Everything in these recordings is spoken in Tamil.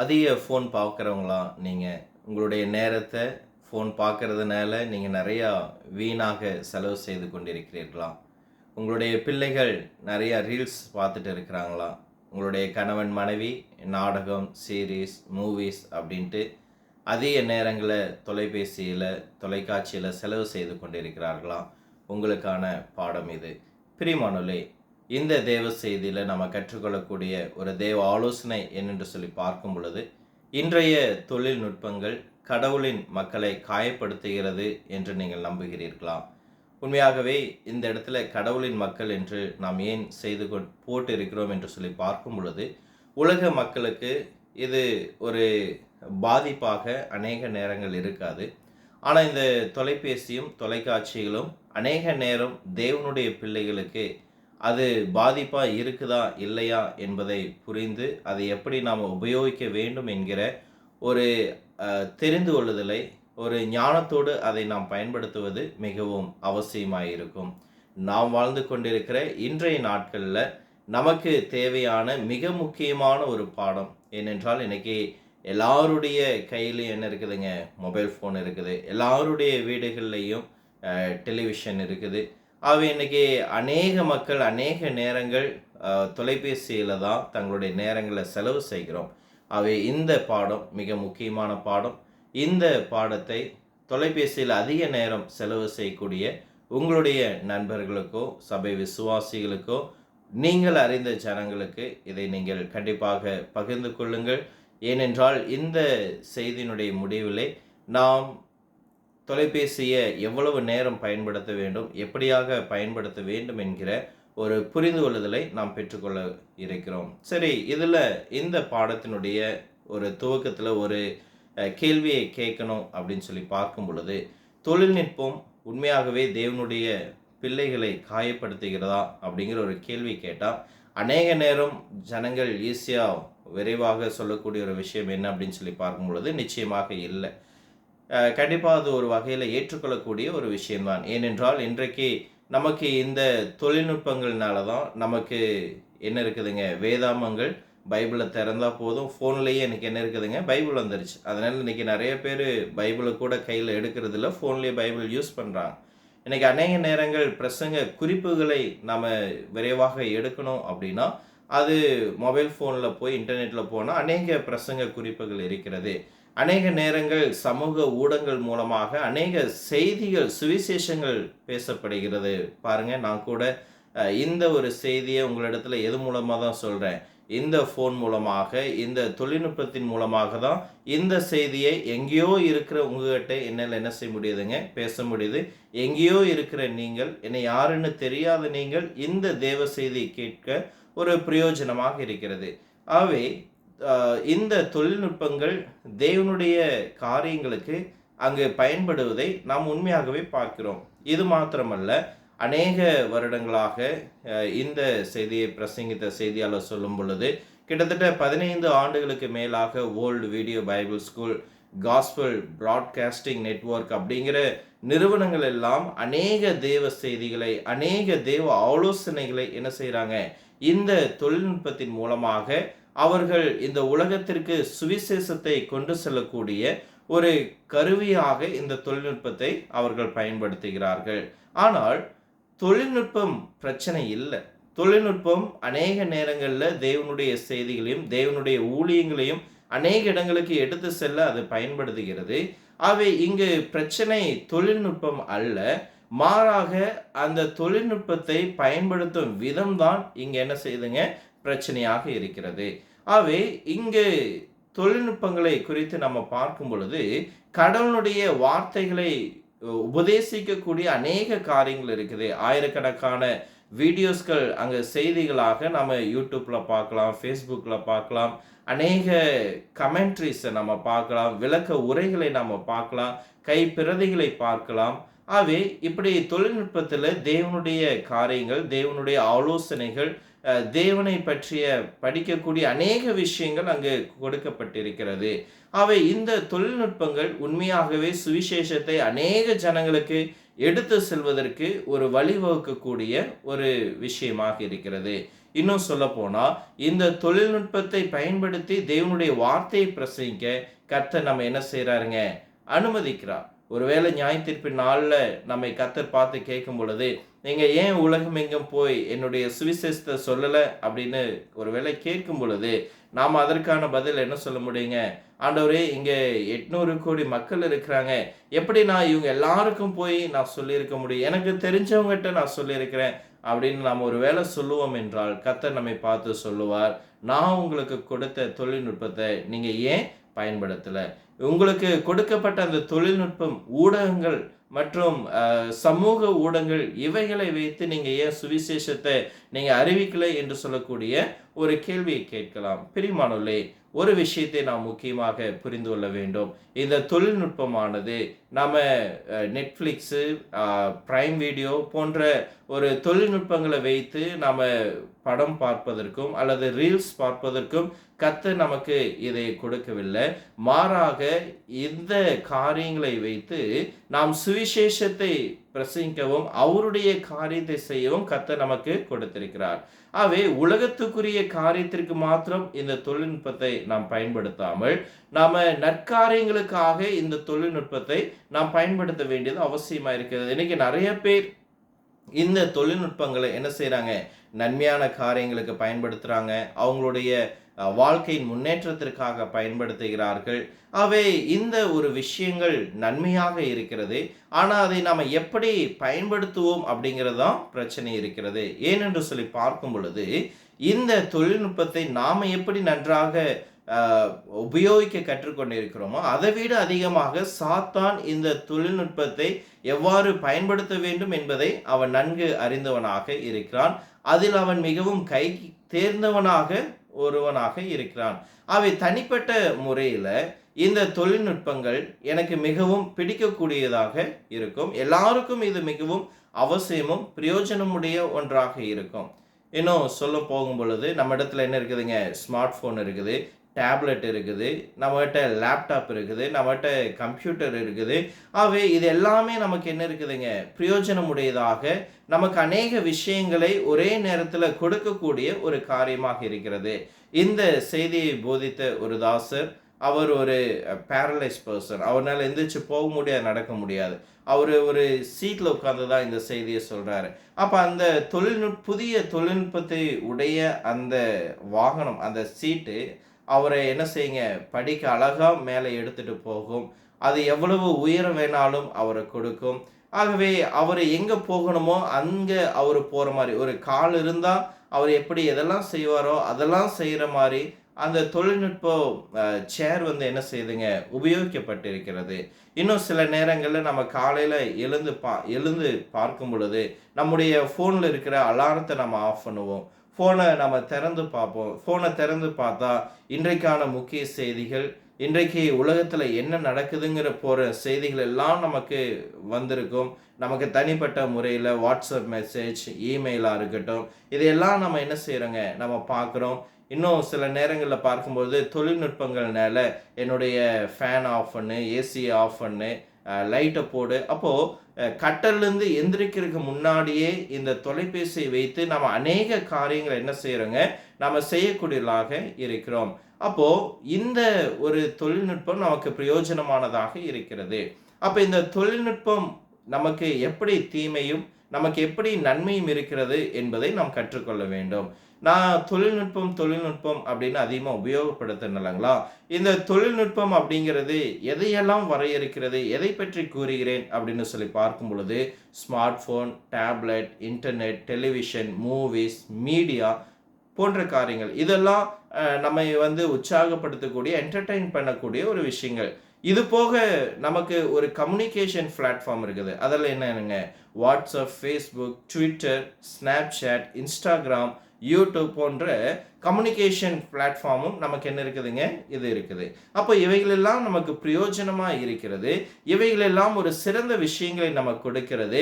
அதிக ஃபோன் பார்க்குறவங்களா நீங்கள்? உங்களுடைய நேரத்தை ஃபோன் பார்க்கறதுனால நீங்கள் நிறையா வீணாக செலவு செய்து கொண்டிருக்கிறீர்களா? உங்களுடைய பிள்ளைகள் நிறையா ரீல்ஸ் பார்த்துட்டு இருக்கிறாங்களா? உங்களுடைய கணவன், மனைவி நாடகம், சீரிஸ், மூவிஸ் அப்படின்ட்டு அதிக நேரங்களை தொலைபேசியில், தொலைக்காட்சியில் செலவு செய்து கொண்டிருக்கிறார்களா? உங்களுக்கான பாடம் இது. பிரியமானோர்களே, இந்த தேவ செய்தியில் நம்ம கற்றுக்கொள்ளக்கூடிய ஒரு தேவ ஆலோசனை என்னென்று சொல்லி பார்க்கும் பொழுது, இன்றைய தொழில்நுட்பங்கள் கடவுளின் மக்களை காயப்படுத்துகிறது என்று நீங்கள் நம்புகிறீர்களா? உண்மையாகவே இந்த இடத்துல கடவுளின் மக்கள் என்று நாம் ஏன் போட்டு இருக்கிறோம் என்று சொல்லி பார்க்கும் பொழுது, உலக மக்களுக்கு இது ஒரு பாதிப்பாக அநேக நேரங்கள் இருக்காது. ஆனால் இந்த தொலைபேசியும் தொலைக்காட்சிகளும் அநேக நேரம் தேவனுடைய பிள்ளைகளுக்கு அது பாதிப்பாக இருக்குதா இல்லையா என்பதை புரிந்து அதை எப்படி நாம் உபயோகிக்க வேண்டும் என்கிற ஒரு தெரிந்து கொள்ளுதலை, ஒரு ஞானத்தோடு அதை நாம் பயன்படுத்துவது மிகவும் அவசியமாக இருக்கும். நாம் வாழ்ந்து கொண்டிருக்கிற இன்றைய நாட்களில் நமக்கு தேவையான மிக முக்கியமான ஒரு பாடம் ஏனென்றால், இன்னைக்கு எல்லாருடைய கையிலையும் என்ன இருக்குதுங்க? மொபைல் ஃபோன் இருக்குது. எல்லாருடைய வீடுகள்லையும் டெலிவிஷன் இருக்குது. அவை இன்றைக்கி அநேக மக்கள் அநேக நேரங்கள் தொலைபேசியில் தான் தங்களுடைய நேரங்களை செலவு செய்கிறோம். அவை இந்த பாடம் மிக முக்கியமான பாடம். இந்த பாடத்தை தொலைபேசியில் அதிக நேரம் செலவு செய்யக்கூடிய உங்களுடைய நண்பர்களுக்கோ சபை விசுவாசிகளுக்கோ நீங்கள் அறிந்த ஜனங்களுக்கு இதை நீங்கள் கண்டிப்பாக பகிர்ந்து கொள்ளுங்கள். ஏனென்றால் இந்த செய்தியினுடைய முடிவிலே நாம் தொலைபேசியை எவ்வளவு நேரம் பயன்படுத்த வேண்டும், எப்படியாக பயன்படுத்த வேண்டும் என்கிற ஒரு புரிந்து கொள்ளுதலை நாம் பெற்றுக்கொள்ள இருக்கிறோம். சரி, இதில் இந்த பாடத்தினுடைய ஒரு துவக்கத்தில் ஒரு கேள்வியை கேட்கணும் அப்படின்னு சொல்லி பார்க்கும் பொழுது, தொழில்நுட்பம் உண்மையாகவே தேவனுடைய பிள்ளைகளை காயப்படுத்துகிறதா அப்படிங்கிற ஒரு கேள்வி கேட்டால், அநேக நேரம் ஜனங்கள் ஈஸியாக விரைவாக சொல்லக்கூடிய ஒரு விஷயம் என்ன அப்படின்னு சொல்லி பார்க்கும் பொழுது நிச்சயமாக இல்லை. கண்டிப்பாக அது ஒரு வகையில் ஏற்றுக்கொள்ளக்கூடிய ஒரு விஷயம்தான். ஏனென்றால் இன்றைக்கு நமக்கு இந்த தொழில்நுட்பங்கள்னால தான் நமக்கு என்ன இருக்குதுங்க, வேதாமங்கள் பைபிளை திறந்தால் போதும், ஃபோன்லேயே எனக்கு என்ன இருக்குதுங்க, பைபிள் வந்துருச்சு. அதனால் இன்றைக்கி நிறைய பேர் பைபிளை கூட கையில் எடுக்கிறதில்ல, ஃபோன்லேயே பைபிள் யூஸ் பண்ணுறாங்க. இன்றைக்கி அநேக நேரங்கள் பிரசங்க குறிப்புகளை நம்ம விரைவாக எடுக்கணும் அப்படின்னா அது மொபைல் ஃபோனில் போய் இன்டர்நெட்டில் போனால் அநேக பிரசங்க குறிப்புகள் இருக்கிறது. அநேக நேரங்கள் சமூக ஊடகங்கள் மூலமாக அநேக செய்திகள், சுவிசேஷங்கள் பேசப்படுகிறது. பாருங்கள், நான் கூட இந்த ஒரு செய்தியை உங்களிடத்துல எது மூலமாக தான் சொல்கிறேன், இந்த ஃபோன் மூலமாக, இந்த தொழில்நுட்பத்தின் மூலமாக தான் இந்த செய்தியை எங்கேயோ இருக்கிற உங்ககிட்ட என்னால் என்ன செய்ய முடியுதுங்க, பேச முடியுது. எங்கேயோ இருக்கிற நீங்கள், என்னை யாருன்னு தெரியாத நீங்கள் இந்த தேவ செய்தியை கேட்க ஒரு பிரயோஜனமாக இருக்கிறது. ஆகவே இந்த தொழில்நுட்பங்கள் தேவனுடைய காரியங்களுக்கு அங்கு பயன்படுவதை நாம் உண்மையாகவே பார்க்கிறோம். இது மாத்திரமல்ல, அநேக வருடங்களாக இந்த செய்தியை பிரசங்கித்த செய்தியாளர் சொல்லும் பொழுது கிட்டத்தட்ட 15 ஆண்டுகளுக்கு மேலாக world video Bible school, gospel broadcasting network அப்படிங்கிற நிறுவனங்கள் எல்லாம் அநேக தேவ செய்திகளை, அநேக தேவ ஆலோசனைகளை என்ன செய்கிறாங்க, இந்த தொழில்நுட்பத்தின் மூலமாக அவர்கள் இந்த உலகத்திற்கு சுவிசேஷத்தை கொண்டு செல்லக்கூடிய ஒரு கருவியாக இந்த தொழில்நுட்பத்தை அவர்கள் பயன்படுத்துகிறார்கள். ஆனால் தொழில்நுட்பம் பிரச்சனை இல்லை. தொழில்நுட்பம் அநேக நேரங்களில் தேவனுடைய செய்திகளையும் தேவனுடைய ஊழியங்களையும் அநேக இடங்களுக்கு எடுத்து செல்ல அது பயன்படுத்துகிறது. அவை இங்கு பிரச்சனை தொழில்நுட்பம் அல்ல, மாறாக அந்த தொழில்நுட்பத்தை பயன்படுத்தும் விதம்தான் இங்கே என்ன செய்யுதுங்க, பிரச்சனையாக இருக்கிறது. ஆகவே இங்கு தொழில்நுட்பங்களை குறித்து நம்ம பார்க்கும் பொழுது கடவுளுடைய வார்த்தைகளை உபதேசிக்கக்கூடிய அநேக காரியங்கள் இருக்குது. ஆயிரக்கணக்கான வீடியோஸ்கள் அங்கே செய்திகளாக நம்ம யூடியூப்பில் பார்க்கலாம், ஃபேஸ்புக்கில் பார்க்கலாம், அநேக கமெண்ட்ரிஸை நம்ம பார்க்கலாம், விளக்க உரைகளை நம்ம பார்க்கலாம், கைப்பிரதிகளை பார்க்கலாம். ஆகவே இப்படி தொழில்நுட்பத்தில் தேவனுடைய காரியங்கள், தேவனுடைய ஆலோசனைகள் தேவனை பற்றிய படிக்கக்கூடிய அநேக விஷயங்கள் அங்கு கொடுக்கப்பட்டிருக்கிறது. அவை இந்த தொழில்நுட்பங்கள் உண்மையாகவே சுவிசேஷத்தை அநேக ஜனங்களுக்கு எடுத்து செல்வதற்கு ஒரு வழிவகுக்கக்கூடிய ஒரு விஷயமாக இருக்கிறது. இன்னும் சொல்லப்போனா இந்த தொழில்நுட்பத்தை பயன்படுத்தி தேவனுடைய வார்த்தையை பிரசங்கிக்க கர்த்தர் நம்ம என்ன செய்றாருங்க, அனுமதிக்கிறார். ஒருவேளை நியாயத்தீர்ப்பின் நாள்ல நம்மை கர்த்தர் பார்த்து கேட்கும் பொழுது, நீங்க ஏன் உலகம் எங்கும் போய் என்னுடைய சுவிசேஷத்தை சொல்லல அப்படின்னு ஒருவேளை கேட்கும் பொழுது, நாம அதற்கான பதில் என்ன சொல்ல முடியுங்க? ஆண்டவரே, இங்க 800 கோடி மக்கள் இருக்கிறாங்க, எப்படி நான் இவங்க எல்லாருக்கும் போய் நான் சொல்லியிருக்க முடியும்? எனக்கு தெரிஞ்சவங்ககிட்ட நான் சொல்லியிருக்கிறேன் அப்படின்னு நாம் ஒரு வேளை சொல்லுவோம் என்றால், கர்த்தர் நம்மை பார்த்து சொல்லுவார், நான் உங்களுக்கு கொடுத்த தொழில்நுட்பத்தை நீங்க ஏன் பயன்படுத்தல? உங்களுக்கு கொடுக்கப்பட்ட அந்த தொழில்நுட்பம், ஊடகங்கள் மற்றும் சமூக ஊடகங்கள், இவைகளை வைத்து நீங்க ஏன் சுவிசேஷத்தை நீங்க அறிவிக்கலை என்று சொல்லக்கூடிய ஒரு கேள்வியை கேட்கலாம். பிரியமானவர்களே, ஒரு விஷயத்தை நாம் முக்கியமாக புரிந்து கொள்ள வேண்டும். இந்த தொழில்நுட்பமானது நாம நெட்ஃப்ளிக்ஸு, பிரைம் வீடியோ போன்ற ஒரு தொழில்நுட்பங்களை வைத்து நாம படம் பார்ப்பதற்கும் அல்லது ரீல்ஸ் பார்ப்பதற்கும் கர்த்தர் நமக்கு இதை கொடுக்கவில்லை. மாறாக இந்த காரியங்களை வைத்து நாம் சுவிசேஷத்தை பிரசங்கிக்கவும் அவருடைய காரியத்தை செய்யவும் கர்த்தர் நமக்கு கொடுத்திருக்கிறார். ஆகவே உலகத்துக்குரிய காரியத்திற்கு மாத்திரம் இந்த தொழில்நுட்பத்தை நாம் பயன்படுத்தாமல், நாம நற்காரியங்களுக்காக இந்த தொழில்நுட்பத்தை நாம் பயன்படுத்த வேண்டியது அவசியமா இருக்கிறது. இன்னைக்கு நிறைய பேர் இந்த தொழில்நுட்பங்களை என்ன செய்றாங்க, நன்மையான காரியங்களுக்கு பயன்படுத்துறாங்க. அவங்களுடைய வாழ்க்கையின் முன்னேற்றத்திற்காக பயன்படுத்துகிறார்கள். அவை இந்த ஒரு விஷயங்கள் நன்மையாக இருக்கிறது. ஆனால் அதை நாம் எப்படி பயன்படுத்துவோம் அப்படிங்கிறது தான் பிரச்சனை இருக்கிறது. ஏனென்று சொல்லி பார்க்கும் பொழுது, இந்த தொழில்நுட்பத்தை நாம் எப்படி நன்றாக உபயோகிக்க கற்றுக்கொண்டிருக்கிறோமோ அதை விட அதிகமாக சாத்தான் இந்த தொழில்நுட்பத்தை எவ்வாறு பயன்படுத்த வேண்டும் என்பதை அவன் நன்கு அறிந்தவனாக இருக்கிறான். அதில் அவன் மிகவும் கை தேர்ந்தவனாக ஒருவனாக இருக்கிறான். அவை தனிப்பட்ட முறையில் இந்த தொழில்நுட்பங்கள் எனக்கு மிகவும் பிடிக்கக்கூடியதாக இருக்கும். எல்லாருக்கும் இது மிகவும் அவசியமும் பிரயோஜனமுடைய ஒன்றாக இருக்கும். இன்னும் சொல்ல போகும் பொழுது, நம்ம இடத்துல என்ன இருக்குதுங்க, ஸ்மார்ட் ஃபோன் இருக்குது, டேப்லெட் இருக்குது, நம்மகிட்ட லேப்டாப் இருக்குது, நம்மகிட்ட கம்ப்யூட்டர் இருக்குது. ஆகவே இது எல்லாமே நமக்கு என்ன இருக்குதுங்க, பிரயோஜனமுடையதாக நமக்கு அநேக விஷயங்களை ஒரே நேரத்தில் கொடுக்கக்கூடிய ஒரு காரியமாக இருக்கிறது. இந்த செய்தியை போதித்த ஒரு தாசர், அவர் ஒரு பேரலைஸ் பர்சன், அவரால் எந்திரிச்சு போக முடியாது, நடக்க முடியாது. அவர் ஒரு சீட்டில் உட்கார்ந்து தான் இந்த செய்தியை சொல்கிறாரு. அப்போ அந்த புதிய தொழில்நுட்பத்தை உடைய அந்த வாகனம், அந்த சீட்டு அவரை என்ன செய்யுங்க, படிக்க அழகாக மேலே எடுத்துகிட்டு போகும். அது எவ்வளவு உயரம் வேணாலும் அவரை கொடுக்கும். ஆகவே அவர் எங்கே போகணுமோ அங்கே அவர் போகிற மாதிரி, ஒரு கால் இருந்தால் அவர் எப்படி எதெல்லாம் செய்வாரோ அதெல்லாம் செய்கிற மாதிரி அந்த தொழில்நுட்ப சேர் என்ன செய்யுதுங்க, உபயோகிக்கப்பட்டிருக்கிறது. இன்னும் சில நேரங்களில் நம்ம காலையில் எழுந்து பார்க்கும் பொழுது நம்முடைய ஃபோனில் இருக்கிற அலாரத்தை நம்ம ஆஃப் பண்ணுவோம். ஃபோனை நம்ம திறந்து பார்ப்போம். ஃபோனை திறந்து பார்த்தா இன்றைக்கான முக்கிய செய்திகள், இன்றைக்கு உலகத்தில் என்ன நடக்குதுங்கிற போகிற செய்திகள் எல்லாம் நமக்கு வந்திருக்கும். நமக்கு தனிப்பட்ட முறையில் வாட்ஸ்அப் மெசேஜ், இமெயிலாக இருக்கட்டும், இதையெல்லாம் நம்ம என்ன செய்கிறோங்க, நம்ம பார்க்குறோம். இன்னும் சில நேரங்களில் பார்க்கும்போது தொழில்நுட்பங்கள்னால என்னுடைய ஃபேன் ஆஃப் பண்ணு, ஏசியை ஆஃப் பண்ணு, லைட்டை போடு. அப்போது கட்டல்லேருந்து எந்திரிக்கிறதுக்கு முன்னாடியே இந்த தொலைபேசியை வைத்து நம்ம அநேக காரியங்களை என்ன செய்கிறோங்க, நம்ம செய்யக்கூடியதாக இருக்கிறோம். அப்போது இந்த ஒரு தொழில்நுட்பம் நமக்கு பிரயோஜனமானதாக இருக்கிறது. அப்போ இந்த தொழில்நுட்பம் நமக்கு எப்படி தீமையும் நமக்கு எப்படி நன்மையும் இருக்கிறது என்பதை நாம் கற்றுக்கொள்ள வேண்டும். நான் தொழில்நுட்பம் அப்படின்னு அதிகமாக உபயோகப்படுத்தினங்களா, இந்த தொழில்நுட்பம் அப்படிங்கிறது எதையெல்லாம் வரையறுக்கிறது, எதை பற்றி கூறுகிறேன் அப்படின்னு சொல்லி பார்க்கும் பொழுது, smart phone, tablet, internet, television, movies, media போன்ற காரியங்கள், இதெல்லாம் நம்மை உற்சாகப்படுத்தக்கூடிய, என்டர்டெயின் பண்ணக்கூடிய ஒரு விஷயங்கள். இது போக நமக்கு ஒரு கம்யூனிகேஷன் பிளாட்ஃபார்ம் இருக்குது. அதில் என்னங்க, WhatsApp, Facebook, Twitter, Snapchat, Instagram, YouTube போன்ற கம்யூனிகேஷன் பிளாட்ஃபார்மும் நமக்கு என்ன இருக்குதுங்க, இது இருக்குது. அப்போ இவைகளெல்லாம் நமக்கு பிரயோஜனமாக இருக்கிறது. இவைகளெல்லாம் ஒரு சிறந்த விஷயங்களை நமக்கு கொடுக்கிறது.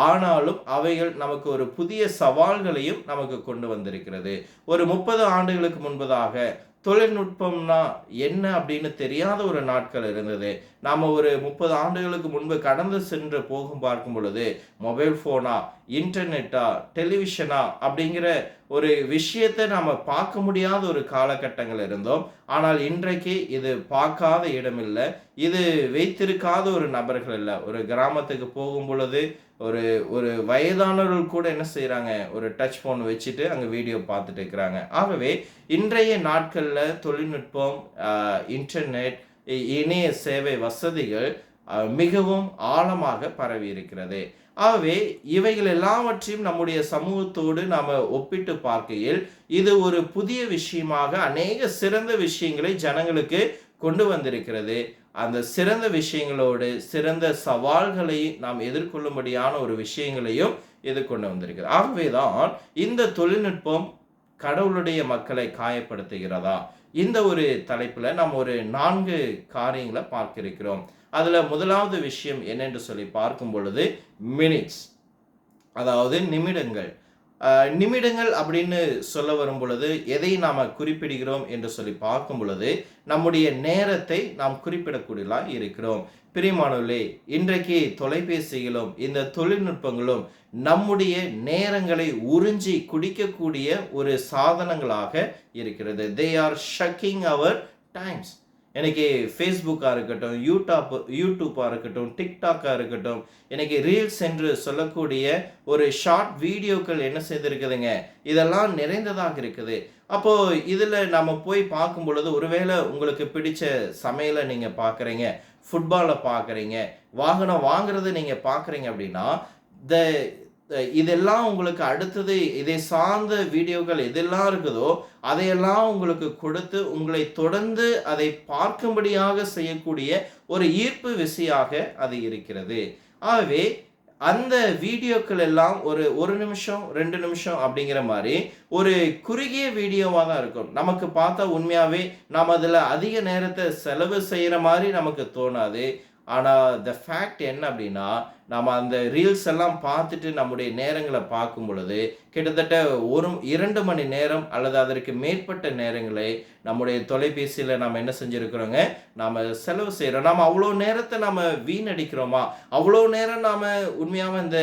ஆனாலும் அவைகள் நமக்கு ஒரு புதிய சவால்களையும் நமக்கு கொண்டு வந்திருக்கிறது. ஒரு 30 ஆண்டுகளுக்கு முன்பதாக தொழில்நுட்பம்னா என்ன அப்படின்னு தெரியாத ஒரு நாட்கள் இருந்தது. நாம் ஒரு 30 ஆண்டுகளுக்கு முன்பு கடந்து சென்று பார்க்கும் பொழுது மொபைல் ஃபோனா, இன்டர்நெட்டா, டெலிவிஷனா அப்படிங்கிற ஒரு விஷயத்தை நாம் பார்க்க முடியாத ஒரு காலகட்டங்கள் இருந்தோம். ஆனால் இன்றைக்கு இது பார்க்காத இடம் இல்லை, இது வைத்திருக்காத ஒரு நபர்கள் இல்லை. ஒரு கிராமத்துக்கு போகும் பொழுது ஒரு ஒரு வயதானவர்கள் கூட என்ன செய்கிறாங்க, ஒரு டச் ஃபோன் வச்சுட்டு அங்கே வீடியோ பார்த்துட்டு இருக்கிறாங்க. ஆகவே இன்றைய நாட்களில் தொழில்நுட்பம், இன்டர்நெட், இணைய சேவை வசதிகள் மிகவும் ஆழமாக பரவி இருக்கிறது. ஆகவே இவைகள் எல்லாவற்றையும் நம்முடைய சமூகத்தோடு நாம் ஒப்பிட்டு பார்க்கையில் இது ஒரு புதிய விஷயமாக அநேக சிறந்த விஷயங்களை ஜனங்களுக்கு கொண்டு வந்திருக்கிறது. அந்த சிறந்த விஷயங்களோடு சிறந்த சவால்களை நாம் எதிர்கொள்ளும்படியான ஒரு விஷயங்களையும் எதிர்கொண்டு வந்திருக்கிறது. ஆகவேதான் இந்த தொழில்நுட்பம் கடவுளுடைய மக்களை காயப்படுத்துகிறதா, இந்த ஒரு தலைப்பில் நாம் ஒரு 4 காரியங்களை பார்க்க இருக்கிறோம். அதில் முதலாவது விஷயம் என்னென்று சொல்லி பார்க்கும் பொழுது மினிட்ஸ், அதாவது நிமிடங்கள். நிமிடங்கள் அப்படின்னு சொல்ல வரும் பொழுது எதை நாம் குறிப்பிடுகிறோம் என்று சொல்லி பார்க்கும் பொழுது நம்முடைய நேரத்தை நாம் குறிப்பிடக்கூடியதாக இருக்கிறோம். பிரியமானவர்களே, இன்றைக்கு தொலைபேசிகளும் இந்த தொழில்நுட்பங்களும் நம்முடைய நேரங்களை உறிஞ்சி குடிக்கக்கூடிய ஒரு சாதனங்களாக இருக்கிறது. They are sucking our times. எனக்கு ஃபேஸ்புக்காக இருக்கட்டும், யூடியூப்பாக இருக்கட்டும், டிக்டாக்காக இருக்கட்டும், எனக்கு ரீல்ஸ் என்று சொல்லக்கூடிய ஒரு ஷார்ட் வீடியோக்கள் என்ன செய்திருக்குதுங்க, இதெல்லாம் நிறைந்ததாக இருக்குது. அப்போது இதில் நம்ம போய் பார்க்கும் பொழுது ஒருவேளை உங்களுக்கு பிடிச்ச சமையலை நீங்கள் பார்க்குறீங்க, ஃபுட்பாலை பார்க்குறீங்க, வாகனம் வாங்குறதை நீங்கள் பார்க்குறீங்க அப்படின்னா இதெல்லாம் உங்களுக்கு அடுத்தது இதை சார்ந்த வீடியோக்கள் எதெல்லாம் இருக்குதோ அதையெல்லாம் உங்களுக்கு கொடுத்து உங்களை தொடர்ந்து அதை பார்க்கும்படியாக செய்யக்கூடிய ஒரு ஈர்ப்பு விசையாக அது இருக்கிறது. ஆகவே அந்த வீடியோக்கள் எல்லாம் ஒரு நிமிஷம் 2 நிமிஷம் அப்படிங்கிற மாதிரி ஒரு குறுகிய வீடியோவாக தான் இருக்கும். நமக்கு பார்த்தா உண்மையாகவே நாம் அதில் அதிக நேரத்தை செலவு செய்கிற மாதிரி நமக்கு தோணாது. ஆனால் த ஃபேக்ட் என்ன அப்படின்னா, நாம் அந்த ரீல்ஸ் எல்லாம் பார்த்துட்டு நம்முடைய நேரங்களை பார்க்கும் பொழுது கிட்டத்தட்ட 2 மணி நேரம் அல்லது அதற்கு மேற்பட்ட நேரங்களை நம்முடைய தொலைபேசியில் நாம் என்ன செஞ்சுருக்கிறோங்க, நாம் செலவு செய்கிறோம். நாம் அவ்வளோ நேரத்தை நாம் வீணடிக்கிறோமா, அவ்வளோ நேரம் நாம் உண்மையாக இந்த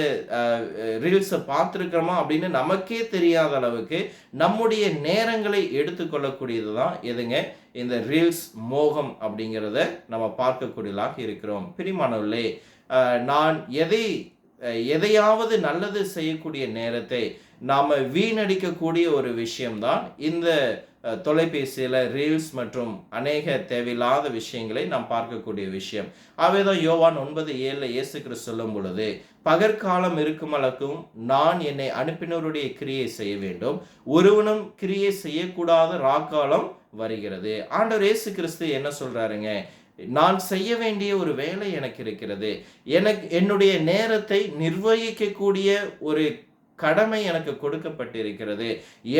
ரீல்ஸை பார்த்துருக்கிறோமா அப்படின்னு நமக்கே தெரியாத அளவுக்கு நம்முடைய நேரங்களை எடுத்துக்கொள்ளக்கூடியது தான் எதுங்க, இந்த ரீல்ஸ் மோகம் அப்படிங்கிறத நம்ம பார்க்கக்கூடியதாக இருக்கிறோம். பிரியமானவர்களே, நான் எதையாவது நல்லது செய்யக்கூடிய நேரத்தை நாம் வீணடிக்கக்கூடிய ஒரு விஷயம்தான் இந்த தொலைபேசியில் ரீல்ஸ் மற்றும் அநேக தேவையில்லாத விஷயங்களை நாம் பார்க்கக்கூடிய விஷயம். அவைதான் யோவான் 9:7 இயேசு கிறிஸ்து சொல்லும் பொழுது, பகற்காலம் இருக்கும் அளவுக்கும் நான் என்னை அனுப்பினருடைய கிரியை செய்ய வேண்டும், ஒருவனும் கிரியை செய்யக்கூடாத ராக்காலம் வருகிறது. ஆண்டவர் இயேசு கிறிஸ்து என்ன சொல்றாருங்க, நான் செய்ய வேண்டிய ஒரு வேலை எனக்கு இருக்கிறது, என்னுடைய நேரத்தை நிர்வகிக்கக்கூடிய ஒரு கடமை எனக்கு கொடுக்கப்பட்டிருக்கிறது,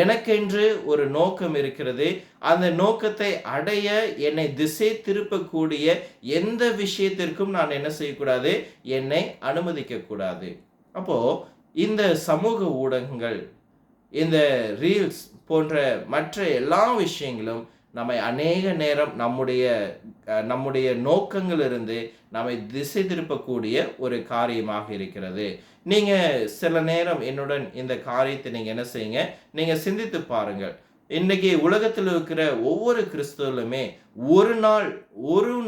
எனக்கென்று ஒரு நோக்கம் இருக்கிறது, அந்த நோக்கத்தை அடைய என்னை திசை திருப்பக்கூடிய எந்த விஷயத்திற்கும் நான் என்ன செய்யக்கூடாது, என்னை அனுமதிக்க கூடாது. அப்போ இந்த சமூக ஊடகங்கள், இந்த ரீல்ஸ் போன்ற மற்ற எல்லா விஷயங்களும் நம்மை அநேக நேரம் நம்முடைய நோக்கங்களிலிருந்து நம்மை திசை திருப்பக்கூடிய ஒரு காரியமாக இருக்கிறது. நீங்கள் சில நேரம் என்னுடன் இந்த காரியத்தை நீங்கள் என்ன செய்யுங்க, நீங்கள் சிந்தித்து பாருங்கள். இன்றைக்கி உலகத்தில் இருக்கிற ஒவ்வொரு கிறிஸ்தவர்களுமே ஒரு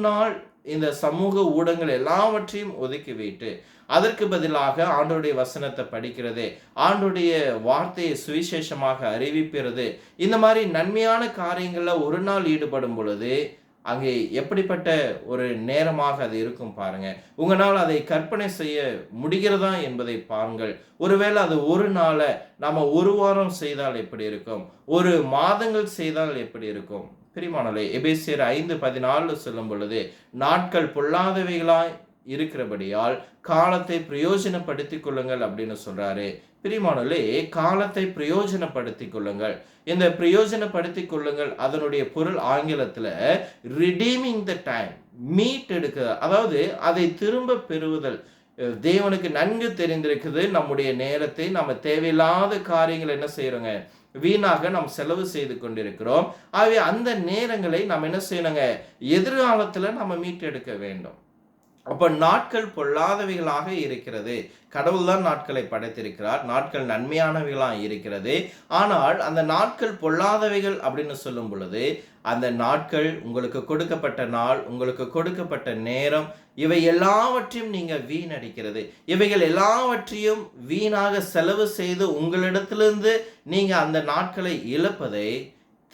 நாள் இந்த சமூக ஊடகங்கள் எல்லாவற்றையும் ஒதுக்கி வைத்து அதற்கு பதிலாக ஆண்டவருடைய வசனத்தை படிக்கிறது, ஆண்டவருடைய வார்த்தையை சுவிசேஷமாக அறிவிக்கிறது, இந்த மாதிரி நன்மையான காரியங்களில் ஒரு நாள் ஈடுபடும் பொழுது அங்கே எப்படிப்பட்ட ஒரு நேரமாக அது இருக்கும் பாருங்க. உங்களால் அதை கற்பனை செய்ய முடிகிறதா என்பதை பாருங்கள். ஒருவேளை அது ஒரு நாளை நாம் ஒரு வாரம் செய்தால் எப்படி இருக்கும், ஒரு மாதங்கள் செய்தால் எப்படி இருக்கும்? பிரியமானவர்களே, எபேசியர் 5:14 சொல்லும் பொழுது, நாட்கள் பொல்லாதவைகளாய் இருக்கிறபடியால் காலத்தை பிரயோஜனப்படுத்திக் கொள்ளுங்கள் அப்படின்னு சொல்றாரு. பிரியமானவர்களே, காலத்தை பிரயோஜனப்படுத்திக் கொள்ளுங்கள். இந்த பிரயோஜனப்படுத்திக் கொள்ளுங்கள் அதனுடைய பொருள் ஆங்கிலத்துல ரிடீமிங் த டைம், மீட் எடுக்க, அதாவது அதை திரும்ப பெறுவதல். தேவனுக்கு நன்கு தெரிந்திருக்குது நம்முடைய நேரத்தை நம்ம தேவையில்லாத காரியங்கள் என்ன செய்யறோங்க, வீணாக நாம் செலவு செய்து கொண்டிருக்கிறோம். ஆகவே அந்த நேரங்களை நாம் என்ன செய்யணுங்க, எதிர்காலத்துல நம்ம மீட்டெடுக்க வேண்டும். அப்ப நாட்கள் பொல்லாதவைகளாக இருக்கிறது. கடவுள் தான் நாட்களை படைத்திருக்கிறார். நாட்கள் நன்மையானவைகளாக இருக்கிறது. ஆனால் அந்த நாட்கள் பொல்லாதவைகள் அப்படின்னு சொல்லும் பொழுது, அந்த நாட்கள், உங்களுக்கு கொடுக்கப்பட்ட நாள், உங்களுக்கு கொடுக்கப்பட்ட நேரம், இவை எல்லாவற்றையும் நீங்க வீணடிக்கிறது. இவைகள் எல்லாவற்றையும் வீணாக செலவு செய்து உங்களிடத்திலிருந்து நீங்க அந்த நாட்களை இழப்பதை,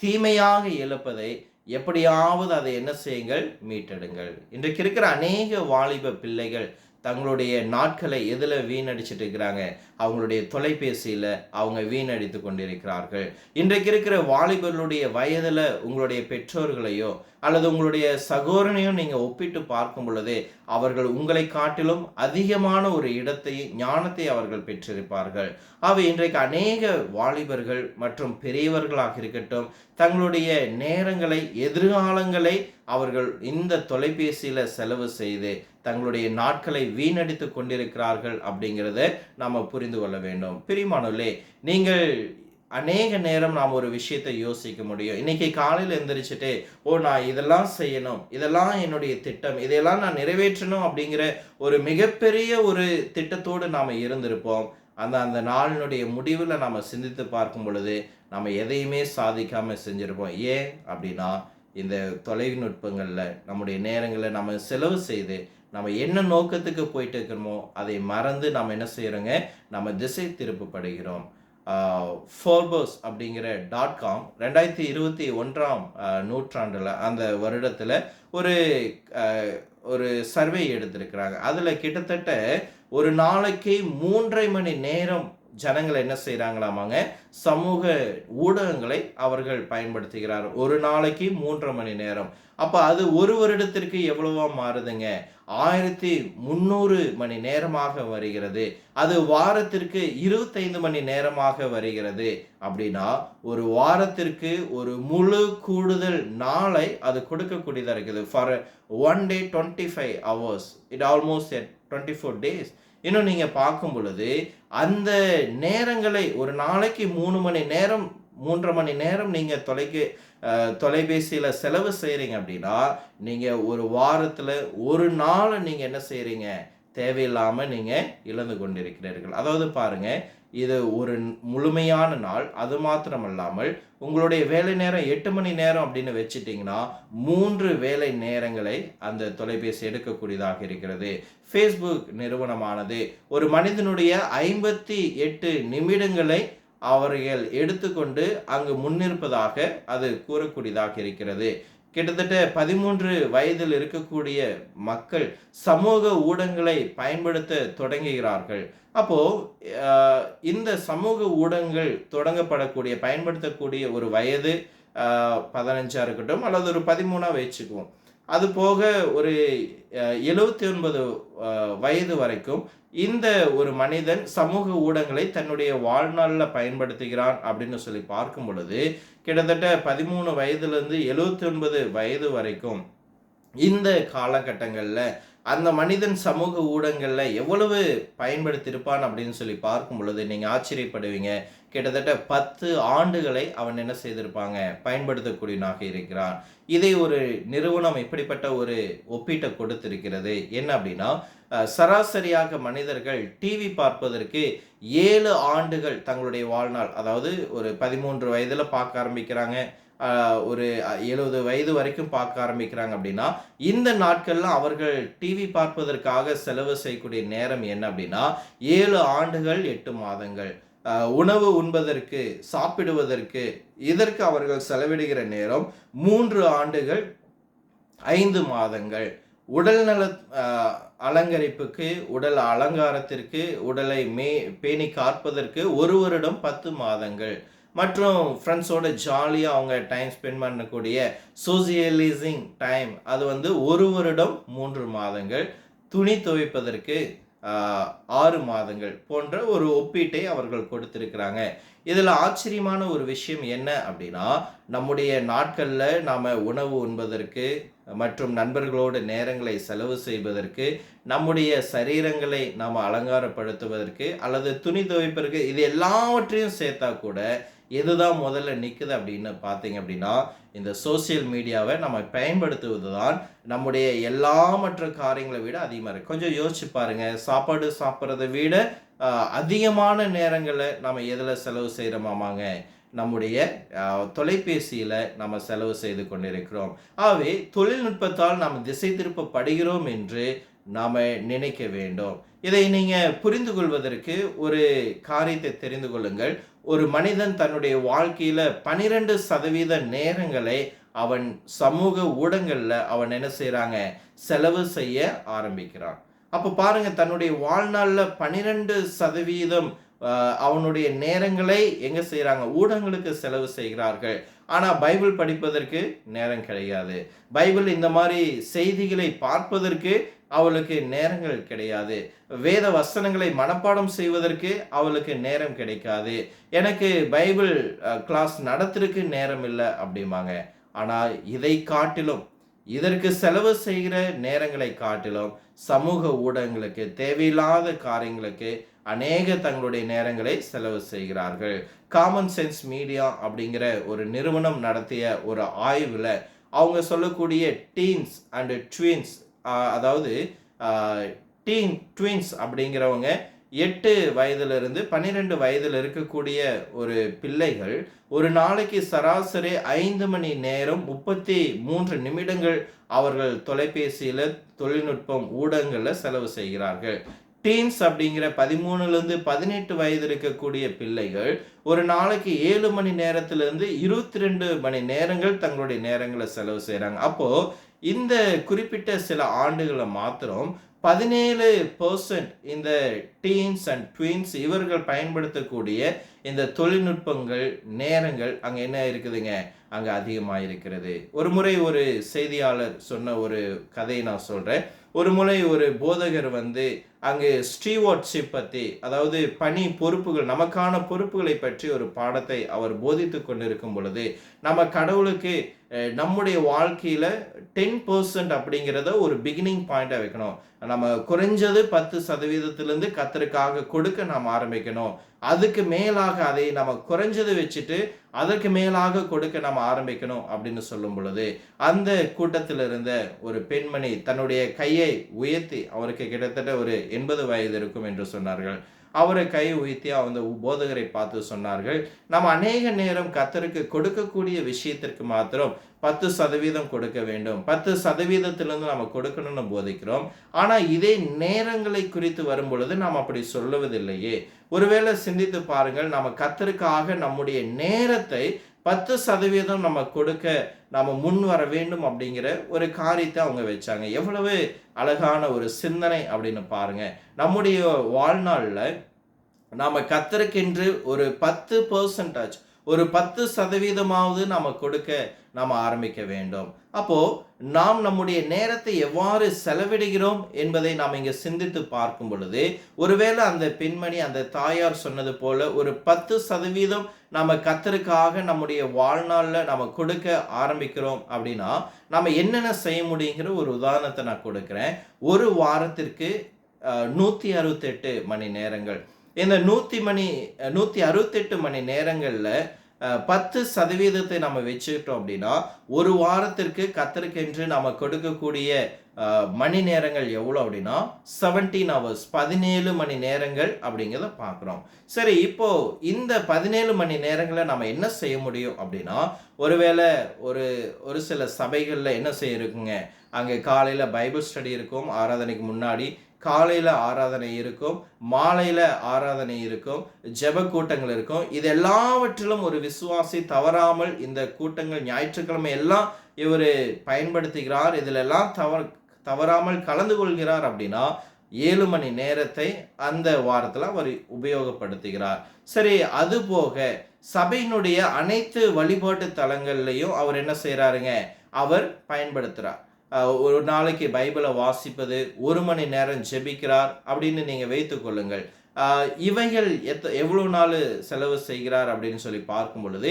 தீமையாக இழப்பதை, எப்படியாவது அதை என்ன செய்யுங்கள், மீட்டெடுங்கள். இன்றைக்கு இருக்கிற அநேக வாலிப பிள்ளைகள் தங்களுடைய நாட்களை எதில் வீணடிச்சிட்டு இருக்கிறாங்க, அவங்களுடைய தொலைபேசியில் அவங்க வீணடித்து கொண்டிருக்கிறார்கள். இன்றைக்கு இருக்கிற வாலிபர்களுடைய வயதில் உங்களுடைய பெற்றோர்களையோ அல்லது உங்களுடைய சகோதரனையோ நீங்கள் ஒப்பிட்டு பார்க்கும் பொழுதே அவர்கள் உங்களை காட்டிலும் அதிகமான ஒரு இடத்தை, ஞானத்தை அவர்கள் பெற்றிருப்பார்கள். அவை இன்றைக்கு அநேக வாலிபர்கள் மற்றும் பெரியவர்களாக இருக்கட்டும், தங்களுடைய நேரங்களை, எதிர்காலங்களை அவர்கள் இந்த தொலைபேசியில் செலவு செய்து தங்களுடைய நாட்களை வீணடித்து கொண்டிருக்கிறார்கள் அப்படிங்கிறத நாம் புரிந்து கொள்ள வேண்டும். பிரியமானவர்களே, நீங்கள் அநேக நேரம் நாம் ஒரு விஷயத்தை யோசிக்க முடியும். இன்னைக்கு காலையில் எந்திரிச்சுட்டு, நான் இதெல்லாம் செய்யணும், இதெல்லாம் என்னுடைய திட்டம், இதையெல்லாம் நான் நிறைவேற்றணும் அப்படிங்கிற ஒரு மிகப்பெரிய ஒரு திட்டத்தோடு நாம் இருந்திருப்போம். அந்த நாளினுடைய முடிவில் நாம் சிந்தித்து பார்க்கும் பொழுது நம்ம எதையுமே சாதிக்காமல் செஞ்சுருப்போம். ஏன் அப்படின்னா, இந்த தொலைநுட்பங்களில் நம்முடைய நேரங்களை நம்ம செலவு செய்து நம்ம என்ன நோக்கத்துக்கு போயிட்டு இருக்கிறோமோ அதை மறந்து நம்ம என்ன செய்கிறோங்க, நம்ம திசை திருப்பப்படுகிறோம். ஃபோர்பஸ் அப்படிங்கிற .com 2021 நூற்றாண்டில், அந்த வருடத்தில் ஒரு சர்வே எடுத்திருக்கிறாங்க. அதில் கிட்டத்தட்ட ஒரு நாளைக்கு 3.5 மணி நேரம் ஜனங்கள் என்ன செய்கிறாங்களாமாங்க, சமூக ஊடகங்களை அவர்கள் பயன்படுத்துகிறார். ஒரு நாளைக்கு 3.5 மணி நேரம். அப்போ அது ஒரு வருடத்திற்கு எவ்வளவா மாறுதுங்க, 1300 மணி நேரமாக வருகிறது. அது வாரத்திற்கு 25 மணி நேரமாக வருகிறது. அப்படின்னா ஒரு வாரத்திற்கு ஒரு முழு கூடுதல் நாளை அது கொடுக்கக்கூடியதாக இருக்குது. For one day 25 hours, it almost 24 days. இன்னும் நீங்கள் பார்க்கும் பொழுது அந்த நேரங்களை, ஒரு நாளைக்கு 3 மணி நேரம், 3.5 மணி நேரம் நீங்கள் தொலைபேசியில் செலவு செய்கிறீங்க அப்படின்னா, நீங்கள் ஒரு வாரத்தில் ஒரு நாளை நீங்கள் என்ன செய்கிறீங்க, தேவையில்லாமல் நீங்கள் இழந்து கொண்டிருக்கிறீர்கள். அதாவது பாருங்கள், இது ஒரு முழுமையான நாள். அது மாத்திரமல்லாமல் உங்களுடைய வேலை நேரம் 8 மணி நேரம் அப்படின்னு வச்சுட்டிங்கன்னா 3 வேலை நேரங்களை அந்த தொலைபேசி எடுக்கக்கூடியதாக இருக்கிறது. ஃபேஸ்புக் நிறுவனமானது ஒரு மனிதனுடைய 58 நிமிடங்களை அவர்கள் எடுத்துக்கொண்டு அங்கு முன்னிருப்பதாக அது கூறக்கூடியதாக இருக்கிறது. கிட்டத்தட்ட 13 வயதில் இருக்கக்கூடிய மக்கள் சமூக ஊடகங்களை பயன்படுத்த தொடங்குகிறார்கள். அப்போ இந்த சமூக ஊடகங்கள் பயன்படுத்தக்கூடிய ஒரு வயது 15 இருக்கட்டும் அல்லது ஒரு 13 வச்சுக்குவோம். அது போக ஒரு 79 வயது வரைக்கும் இந்த ஒரு மனிதன் சமூக ஊடகங்களை தன்னுடைய வாழ்நாளில் பயன்படுத்துகிறான் அப்படின்னு சொல்லி பார்க்கும் பொழுது, கிட்டத்தட்ட 13 வயதிலிருந்து 79 வயது வரைக்கும் இந்த காலகட்டங்களில் அந்த மனிதன் சமூக ஊடகங்களில் எவ்வளவு பயன்படுத்தியிருப்பான் அப்படின்னு சொல்லி பார்க்கும் பொழுது நீங்கள் ஆச்சரியப்படுவீங்க. கிட்டத்தட்ட 10 ஆண்டுகளை அவன் என்ன செய்திருப்பாங்க, பயன்படுத்தக்கூடியவனாக இருக்கிறான். இதை ஒரு நிறுவனம் இப்படிப்பட்ட ஒரு ஒப்பீட்டை கொடுத்திருக்கிறது. என்ன அப்படின்னா, சராசரியாக மனிதர்கள் டிவி பார்ப்பதற்கு 7 ஆண்டுகள் தங்களுடைய வாழ்நாள், அதாவது ஒரு 13 வயதில் பார்க்க ஆரம்பிக்கிறாங்க, ஒரு 70 வயது வரைக்கும் பார்க்க ஆரம்பிக்கிறாங்க அப்படின்னா, இந்த நாட்கள்லாம் அவர்கள் டிவி பார்ப்பதற்காக செலவு செய்யக்கூடிய நேரம் என்ன அப்படின்னா 7 ஆண்டுகள் 8 மாதங்கள். உணவு உண்பதற்கு, சாப்பிடுவதற்கு, இதற்கு அவர்கள் செலவிடுகிற நேரம் 3 ஆண்டுகள் 5 மாதங்கள். உடல்நல அலங்கரிப்புக்கு, உடல் அலங்காரத்திற்கு, உடலை பேணி காப்பதற்கு 1 வருடம் 10 மாதங்கள். மற்றும் ஃப்ரெண்ட்ஸோட ஜாலியாக அவங்க டைம் ஸ்பெண்ட் பண்ணக்கூடிய சோசியலைசிங் டைம், அது 1 வருடம் 3 மாதங்கள். துணி துவைப்பதற்கு 6 மாதங்கள் போன்ற ஒரு ஒப்பீட்டை அவர்கள் கொடுத்திருக்கிறாங்க. இதில் ஆச்சரியமான ஒரு விஷயம் என்ன அப்படின்னா, நம்முடைய நாட்களில் நாம் உணவு உண்பதற்கு மற்றும் நண்பர்களோடு நேரங்களை செலவு செய்வதற்கு, நம்முடைய சரீரங்களை நாம் அலங்காரப்படுத்துவதற்கு அல்லது துணி துவைப்பதற்கு, இது எல்லாவற்றையும் சேர்த்தா கூட எதுதான் முதல்ல நிற்குது அப்படின்னு பார்த்தீங்க அப்படின்னா, இந்த சோசியல் மீடியாவை நம்ம பயன்படுத்துவது தான் நம்முடைய எல்லா மற்ற காரியங்களை விட அதிகமாக இருக்குது. கொஞ்சம் யோசிச்சு பாருங்கள், சாப்பாடு சாப்பிட்றதை விட அதிகமான நேரங்களை நம்ம எதில் செலவு செய்கிறோமாமாங்க? நம்முடைய தொலைபேசியில் நம்ம செலவு செய்து கொண்டிருக்கிறோம். ஆகவே தொழில்நுட்பத்தால் நாம் திசை திருப்பப்படுகிறோம் என்று நாம் நினைக்க வேண்டும். இதை நீங்கள் புரிந்து கொள்வதற்கு ஒரு காரியத்தை தெரிந்து கொள்ளுங்கள். ஒரு மனிதன் தன்னுடைய வாழ்க்கையில் 12% நேரங்களை அவன் சமூக ஊடகங்களில் அவன் என்ன செய்கிறாங்க, செலவு செய்ய ஆரம்பிக்கிறான். அப்போ பாருங்க, தன்னுடைய வாழ்நாளில் 12% அவனுடைய நேரங்களை எங்க செய்கிறாங்க, ஊடகங்களுக்கு செலவு செய்கிறார்கள். ஆனால் பைபிள் படிப்பதற்கு நேரம் கிடையாது. பைபிள் இந்த மாதிரி செய்திகளை பார்ப்பதற்கு அவளுக்கு நேரங்கள் கிடையாது. வேத வசனங்களை மனப்பாடம் செய்வதற்கு அவளுக்கு நேரம் கிடைக்காது. எனக்கு பைபிள் கிளாஸ் நடத்துறதுக்கு நேரம் இல்லை அப்படிம்பாங்க. ஆனால் இதை காட்டிலும், இதற்கு செலவு செய்கிற நேரங்களை காட்டிலும் சமூக ஊடகங்களுக்கு, தேவையில்லாத காரியங்களுக்கு அநேக தங்களுடைய நேரங்களை செலவு செய்கிறார்கள். காமன் சென்ஸ் மீடியா அப்படிங்கிற ஒரு நிறுவனம் நடத்திய ஒரு ஆய்வில் அவங்க சொல்லக்கூடிய டீன்ஸ் அண்ட் ட்வின்ஸ், அதாவது ட்வின்ஸ் அப்படிங்கிறவங்க 8 வயதிலிருந்து 12 வயதில் இருக்கக்கூடிய ஒரு பிள்ளைகள் ஒரு நாளைக்கு சராசரி 5 மணி நேரம் 33 நிமிடங்கள் அவர்கள் தொலைபேசியில், தொழில்நுட்பம், ஊடகங்களில் செலவு செய்கிறார்கள். டீன்ஸ் அப்படிங்கிற 13லேருந்து 18 வயது இருக்கக்கூடிய பிள்ளைகள் ஒரு நாளைக்கு 7 மணி நேரத்திலிருந்து 22 மணி நேரங்கள் தங்களுடைய நேரங்களை செலவு செய்கிறாங்க. அப்போது இந்த குறிப்பிட்ட சில ஆண்டுகளை மாத்திரம் 17% இந்த டீன்ஸ் அண்ட் ட்வின்ஸ் இவர்கள் பயன்படுத்தக்கூடிய இந்த தொழில்நுட்பங்கள், நேரங்கள் அங்கே என்ன இருக்குதுங்க, அங்கே அதிகமாக இருக்கிறது. ஒரு முறை ஒரு செய்தியாளர் சொன்ன ஒரு கதையை நான் சொல்கிறேன். ஒரு முறை ஒரு போதகர் அங்கே ஸ்டீவார்ட்ஷிப் பற்றி, அதாவது பணி பொறுப்புகள், நமக்கான பொறுப்புகளை பற்றி ஒரு பாடத்தை அவர் போதித்து கொண்டிருக்கும் பொழுது, நம்ம கடவுளுக்கு நம்முடைய வாழ்க்கையில் 10% அப்படிங்கிறத ஒரு பிகினிங் பாயிண்டாக வைக்கணும். நம்ம குறைஞ்சது 10%லேருந்து கர்த்தருக்காக கொடுக்க நாம் ஆரம்பிக்கணும். அதுக்கு மேலாக அதை நம்ம குறைஞ்சது வச்சுட்டு அதற்கு மேலாக கொடுக்க நம்ம ஆரம்பிக்கணும் அப்படின்னு சொல்லும் பொழுது, அந்த கூட்டத்தில் இருந்த ஒரு பெண்மணி தன்னுடைய கையை உயர்த்தி, அவருக்கு கிட்டத்தட்ட ஒரு 80 வயது இருக்கும் என்று சொன்னார்கள். அவரை கை உயர்த்தி அந்த போதகரை பார்த்து சொன்னார்கள், நம்ம அநேக நேரம் கர்த்தருக்கு கொடுக்கக்கூடிய விஷயத்திற்கு மாத்திரம் 10% கொடுக்க வேண்டும், 10%லேருந்து நம்ம கொடுக்கணும்னு போதிக்கிறோம். ஆனால் இதே நேரங்களை குறித்து வரும் பொழுது நாம் அப்படி சொல்லுவதில்லையே. ஒருவேளை சிந்தித்து பாருங்கள், நம்ம கர்த்தருக்காக நம்முடைய நேரத்தை 10% நம்ம கொடுக்க நம்ம முன் வர வேண்டும் அப்படிங்கிற ஒரு காரியத்தை அவங்க வச்சாங்க. எவ்வளவு அழகான ஒரு சிந்தனை அப்படின்னு பாருங்க. நம்முடைய வாழ்நாளில் நாம் கர்த்தருக்கென்று ஒரு 10% ஒரு 10% நாம் கொடுக்க நாம் ஆரம்பிக்க வேண்டும். அப்போ நாம் நம்முடைய நேரத்தை எவ்வாறு செலவிடுகிறோம் என்பதை நாம் இங்கே சிந்தித்து பார்க்கும் பொழுது, ஒருவேளை அந்த பெண்மணி, அந்த தாயார் சொன்னது போல ஒரு 10% நம்ம கர்த்தருக்காக நம்முடைய வாழ்நாளில் நம்ம கொடுக்க ஆரம்பிக்கிறோம் அப்படின்னா நம்ம என்னென்ன செய்ய முடியுங்கிற ஒரு உதாரணத்தை நான் கொடுக்குறேன். ஒரு வாரத்திற்கு 168 மணி நேரங்கள். இந்த 168 மணி நேரங்களில் 10% நம்ம வச்சுக்கிட்டோம் அப்படின்னா ஒரு வாரத்திற்கு கர்த்தருக்கென்று நம்ம கொடுக்கக்கூடிய மணி நேரங்கள் எவ்வளோ அப்படின்னா 17 hours, 17 மணி நேரங்கள் அப்படிங்கிறத பார்க்குறோம். சரி, இப்போ இந்த 17 மணி நேரங்களை நம்ம என்ன செய்ய முடியும் அப்படின்னா, ஒருவேளை ஒரு சில சபைகளில் என்ன செய்யிருக்குங்க, அங்கே காலையில் பைபிள் ஸ்டடி இருக்கும், ஆராதனைக்கு முன்னாடி காலையில் ஆராதனை இருக்கும், மாலையில் ஆராதனை இருக்கும், ஜெப கூட்டங்கள் இருக்கும். இது எல்லாவற்றிலும் ஒரு விசுவாசி தவறாமல் இந்த கூட்டங்கள் ஞாயிற்றுக்கிழமை எல்லாம் இவர் பயன்படுத்துகிறார், இதிலெல்லாம் தவறாமல் கலந்து கொள்கிறார் அப்படின்னா 7 மணி நேரத்தை அந்த வாரத்தில் அவர் உபயோகப்படுத்துகிறார். சரி, அதுபோக சபையினுடைய அனைத்து வழிபாட்டு தலங்கள்லையும் அவர் என்ன செய்கிறாருங்க, அவர் பயன்படுத்துகிறார். ஒரு நாளைக்கு பைபிளை வாசிப்பது, 1 மணி நேரம் ஜெபிக்கிறார் அப்படின்னு நீங்கள் வைத்துக் கொள்ளுங்கள். இவைகள் எவ்வளோ நாள் செலவு செய்கிறார் அப்படின்னு சொல்லி பார்க்கும் பொழுது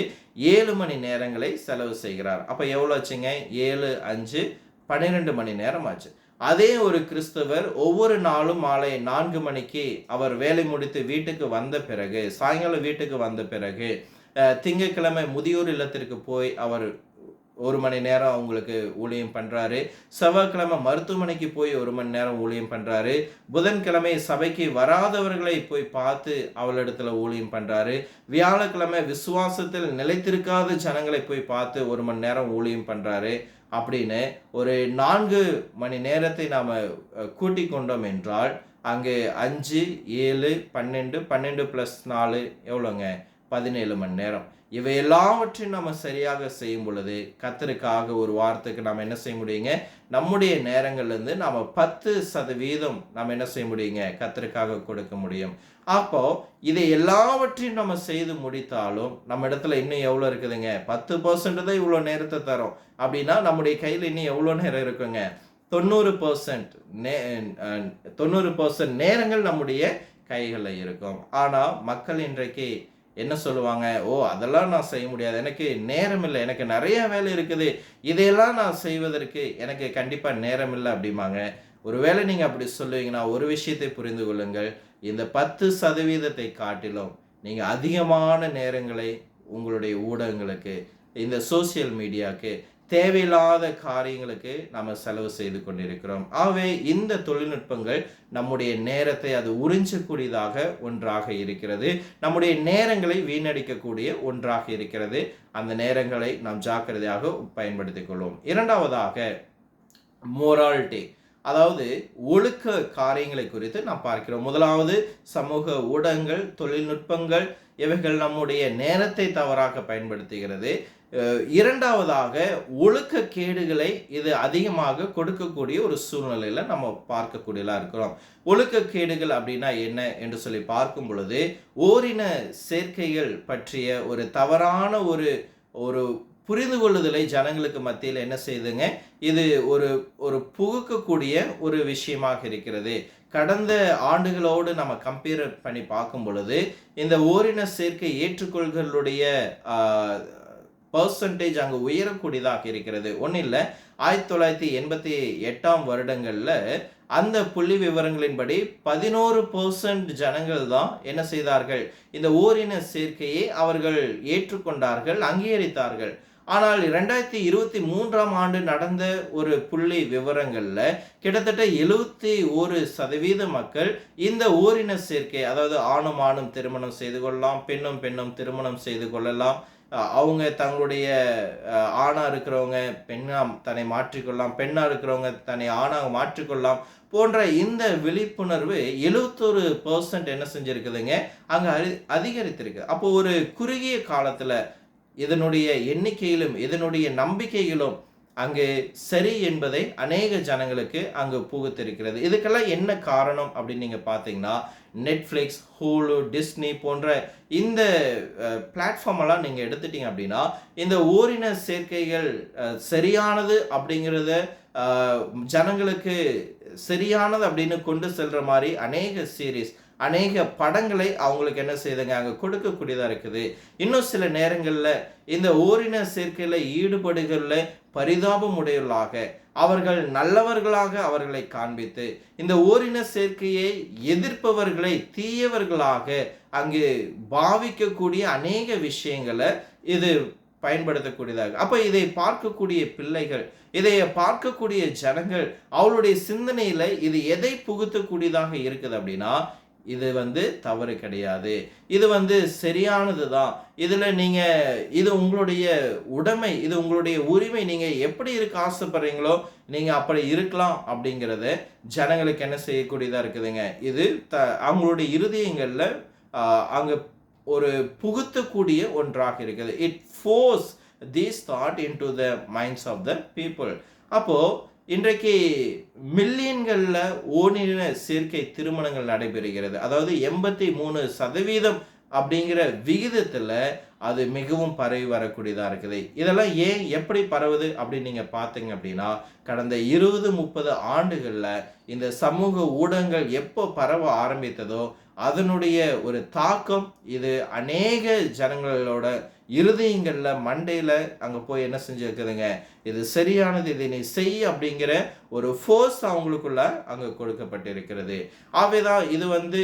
7 மணி நேரங்களை செலவு செய்கிறார். அப்போ எவ்வளோ ஆச்சுங்க? 7, 5, 12 மணி நேரம் ஆச்சு. அதே ஒரு கிறிஸ்தவர் ஒவ்வொரு நாளும் மாலை 4 மணிக்கு அவர் வேலை முடித்து வீட்டுக்கு வந்த பிறகு, சாயங்காலம் வீட்டுக்கு வந்த பிறகு, திங்கட்கிழமை முதியோர் இல்லத்திற்கு போய் அவர் 1 மணி நேரம் அவங்களுக்கு ஊழியம் பண்ணுறாரு. செவ்வாய்க்கிழமை மருத்துவமனைக்கு போய் 1 மணி நேரம் ஊழியம் பண்ணுறாரு. புதன்கிழமை சபைக்கு வராதவர்களை போய் பார்த்து அவளிடத்துல ஊழியம் பண்ணுறாரு. வியாழக்கிழமை விசுவாசத்தில் நிலைத்திருக்காத ஜனங்களை போய் பார்த்து 1 மணி நேரம் ஊழியம் பண்ணுறாரு. அப்படின்னு ஒரு 4 மணி நேரத்தை நாம் கூட்டி கொண்டோம் என்றால் அங்கு 5, 7, 12, 12 + 4 எவ்வளோங்க? 17 மணி நேரம். இவை எல்லாவற்றையும் நம்ம சரியாக செய்யும் பொழுது கர்த்தருக்காக ஒரு வாரத்துக்கு நாம் என்ன செய்ய முடியுங்க? நம்முடைய நேரங்கள்லேருந்து நாம் 10% நாம் என்ன செய்ய முடியுங்க? கர்த்தருக்காக கொடுக்க முடியும். அப்போ இதை எல்லாவற்றையும் நம்ம செய்து முடித்தாலும் நம்ம இடத்துல இன்னும் எவ்வளோ இருக்குதுங்க? 10% தான் இவ்வளோ நேரத்தை தரோம் அப்படின்னா நம்முடைய கையில் இன்னும் எவ்வளோ நேரம் இருக்குங்க? 90% நேரங்கள் நம்முடைய கைகளில் இருக்கும். ஆனால் மக்கள் இன்றைக்கு என்ன சொல்லுவாங்க? ஓ, அதெல்லாம் நான் செய்ய முடியாது, எனக்கு நேரம் இல்லை, எனக்கு நிறைய வேலை இருக்குது, இதையெல்லாம் நான் செய்வதற்கு எனக்கு கண்டிப்பாக நேரம் இல்லை அப்படிம்பாங்க. ஒருவேளை நீங்கள் அப்படி சொல்லுவீங்கன்னா ஒரு விஷயத்தை புரிந்து கொள்ளுங்கள். இந்த 10% காட்டிலும் நீங்கள் அதிகமான நேரங்களை உங்களுடைய ஊடகங்களுக்கு, இந்த சோசியல் மீடியாவுக்கு, தேவையில்லாத காரியங்களுக்கு நாம் செலவு செய்து கொண்டிருக்கிறோம். ஆகவே இந்த தொழில்நுட்பங்கள் நம்முடைய நேரத்தை அது உறிஞ்சக்கூடியதாக ஒன்றாக இருக்கிறது. நம்முடைய நேரங்களை வீணடிக்கக்கூடிய ஒன்றாக இருக்கிறது. அந்த நேரங்களை நாம் ஜாக்கிரதையாக பயன்படுத்திக் கொள்வோம். இரண்டாவதாக மோராலிட்டி, அதாவது ஒழுக்க காரியங்களை குறித்து நாம் பார்க்கிறோம். முதலாவது சமூக ஊடகங்கள், தொழில்நுட்பங்கள் இவைகள் நம்முடைய நேரத்தை தவறாக பயன்படுத்துகிறது. இரண்டாவதாக ஒழுக்க கேடுகளை இது அதிகமாக கொடுக்கக்கூடிய ஒரு சூழ்நிலையில நம்ம பார்க்கக்கூடியதா இருக்கிறோம். ஒழுக்க கேடுகள் அப்படின்னா என்ன என்று சொல்லி பார்க்கும் பொழுது ஓரின சேர்க்கைகள் பற்றிய ஒரு தவறான ஒரு புரிந்து கொள்ளுதலை ஜனங்களுக்கு மத்தியில் என்ன செய்யுதுங்க? இது ஒரு புகுக்கக்கூடிய ஒரு விஷயமாக இருக்கிறது. கடந்த ஆண்டுகளோடு நம்ம கம்பேர் பண்ணி பார்க்கும் பொழுது இந்த ஓரின சேர்க்கை ஏற்றுக்கொள்களுடைய பர்சன்டேஜ் அங்கே உயரக்கூடியதாக இருக்கிறது. ஒன்றும் இல்லை, 1988 வருடங்களில் அந்த புள்ளி விவரங்களின்படி 11% ஜனங்கள் தான் என்ன செய்தார்கள்? இந்த ஓரின சேர்க்கையை அவர்கள் ஏற்றுக்கொண்டார்கள், அங்கீகரித்தார்கள். ஆனால் 2023 நடந்த ஒரு புள்ளி விவரங்களில் கிட்டத்தட்ட 71% மக்கள் இந்த ஓரின சேர்க்கை, அதாவது ஆணும் ஆணும் திருமணம் செய்து கொள்ளலாம், பெண்ணும் பெண்ணும் திருமணம் செய்து கொள்ளலாம், அவங்க தங்களுடைய ஆணாக இருக்கிறவங்க பெண்ணாக தன்னை மாற்றிக்கொள்ளலாம், பெண்ணாக இருக்கிறவங்க தன்னை ஆணாக மாற்றிக்கொள்ளலாம் போன்ற இந்த விழிப்புணர்வு 71% என்ன செஞ்சிருக்குதுங்க? அங்கே அதிகரித்திருக்கு. அப்போ ஒரு குறுகிய காலத்தில் இதனுடைய எண்ணிக்கையிலும் இதனுடைய நம்பிக்கையிலும் அங்கு சரி என்பதை அநேக ஜனங்களுக்கு அங்கு புகுத்திருக்கிறது. இதுக்கெல்லாம் என்ன காரணம் அப்படின்னு நீங்கள் பார்த்தீங்கன்னா, நெட்ஃப்ளிக்ஸ், ஹூலு, டிஸ்னி போன்ற இந்த பிளாட்ஃபார்ம் எல்லாம் நீங்கள் எடுத்துட்டீங்க அப்படின்னா இந்த ஓரின சேர்க்கைகள் சரியானது அப்படிங்கிறத ஜனங்களுக்கு சரியானது அப்படின்னு கொண்டு செல்ற மாதிரி அநேக சீரீஸ், அநேக படங்களை அவங்களுக்கு என்ன செய்யுதுங்க? அங்கே கொடுக்கக்கூடியதாக இருக்குது. இன்னும் சில நேரங்களில் இந்த ஓரின சேர்க்கையில் ஈடுபடுகளில் பரிதாபம் உடையவர்களாக, அவர்கள் நல்லவர்களாக அவர்களை காண்பித்து இந்த ஓரின சேர்க்கையை எதிர்ப்பவர்களை தீயவர்களாக அங்கு பாவிக்கக்கூடிய அநேக விஷயங்களை இது பயன்படுத்தக்கூடியதாக. அப்போ இதை பார்க்கக்கூடிய பிள்ளைகள், இதை பார்க்கக்கூடிய ஜனங்கள், அவளுடைய சிந்தனையில் இது எதை புகுத்தக்கூடியதாக இருக்குது அப்படின்னா, இது தவறு கிடையாது, இது சரியானது தான், இதில் நீங்கள் இது உங்களுடைய உடைமை, இது உங்களுடைய உரிமை, நீங்கள் எப்படி இருக்க ஆசைப்படுறீங்களோ நீங்கள் அப்படி இருக்கலாம் அப்படிங்கிறத ஜனங்களுக்கு என்ன செய்யக்கூடியதாக இருக்குதுங்க? இது அவங்களுடைய இருதயங்களில் அங்கே ஒரு புகுத்தக்கூடிய ஒன்றாக இருக்குது. It force this thought into the minds of the people. அப்போது இன்றைக்கு மில்லியன்களில் ஓரின சேர்க்கை திருமணங்கள் நடைபெறுகிறது. அதாவது 83% அப்படிங்கிற விகிதத்துல அது மிகவும் பரவி வரக்கூடியதா இருக்குது. இதெல்லாம் ஏன் எப்படி பரவுது அப்படின்னு நீங்க பார்த்தீங்க அப்படின்னா, கடந்த 20-30 ஆண்டுகள்ல இந்த சமூக ஊடகங்கள் எப்போ பரவ ஆரம்பித்ததோ அதனுடைய ஒரு தாக்கம் இது அநேக ஜனங்களோட இருதயங்கள்ல மண்டையில அங்க போய் என்ன செஞ்சிருக்குதுங்க, இது சரியானது, இதை நீ செய் அப்படிங்கிற ஒரு ஃபோர்ஸ் அவங்களுக்குள்ள அங்க கொடுக்கப்பட்டிருக்கிறது. ஆகவேதான் இது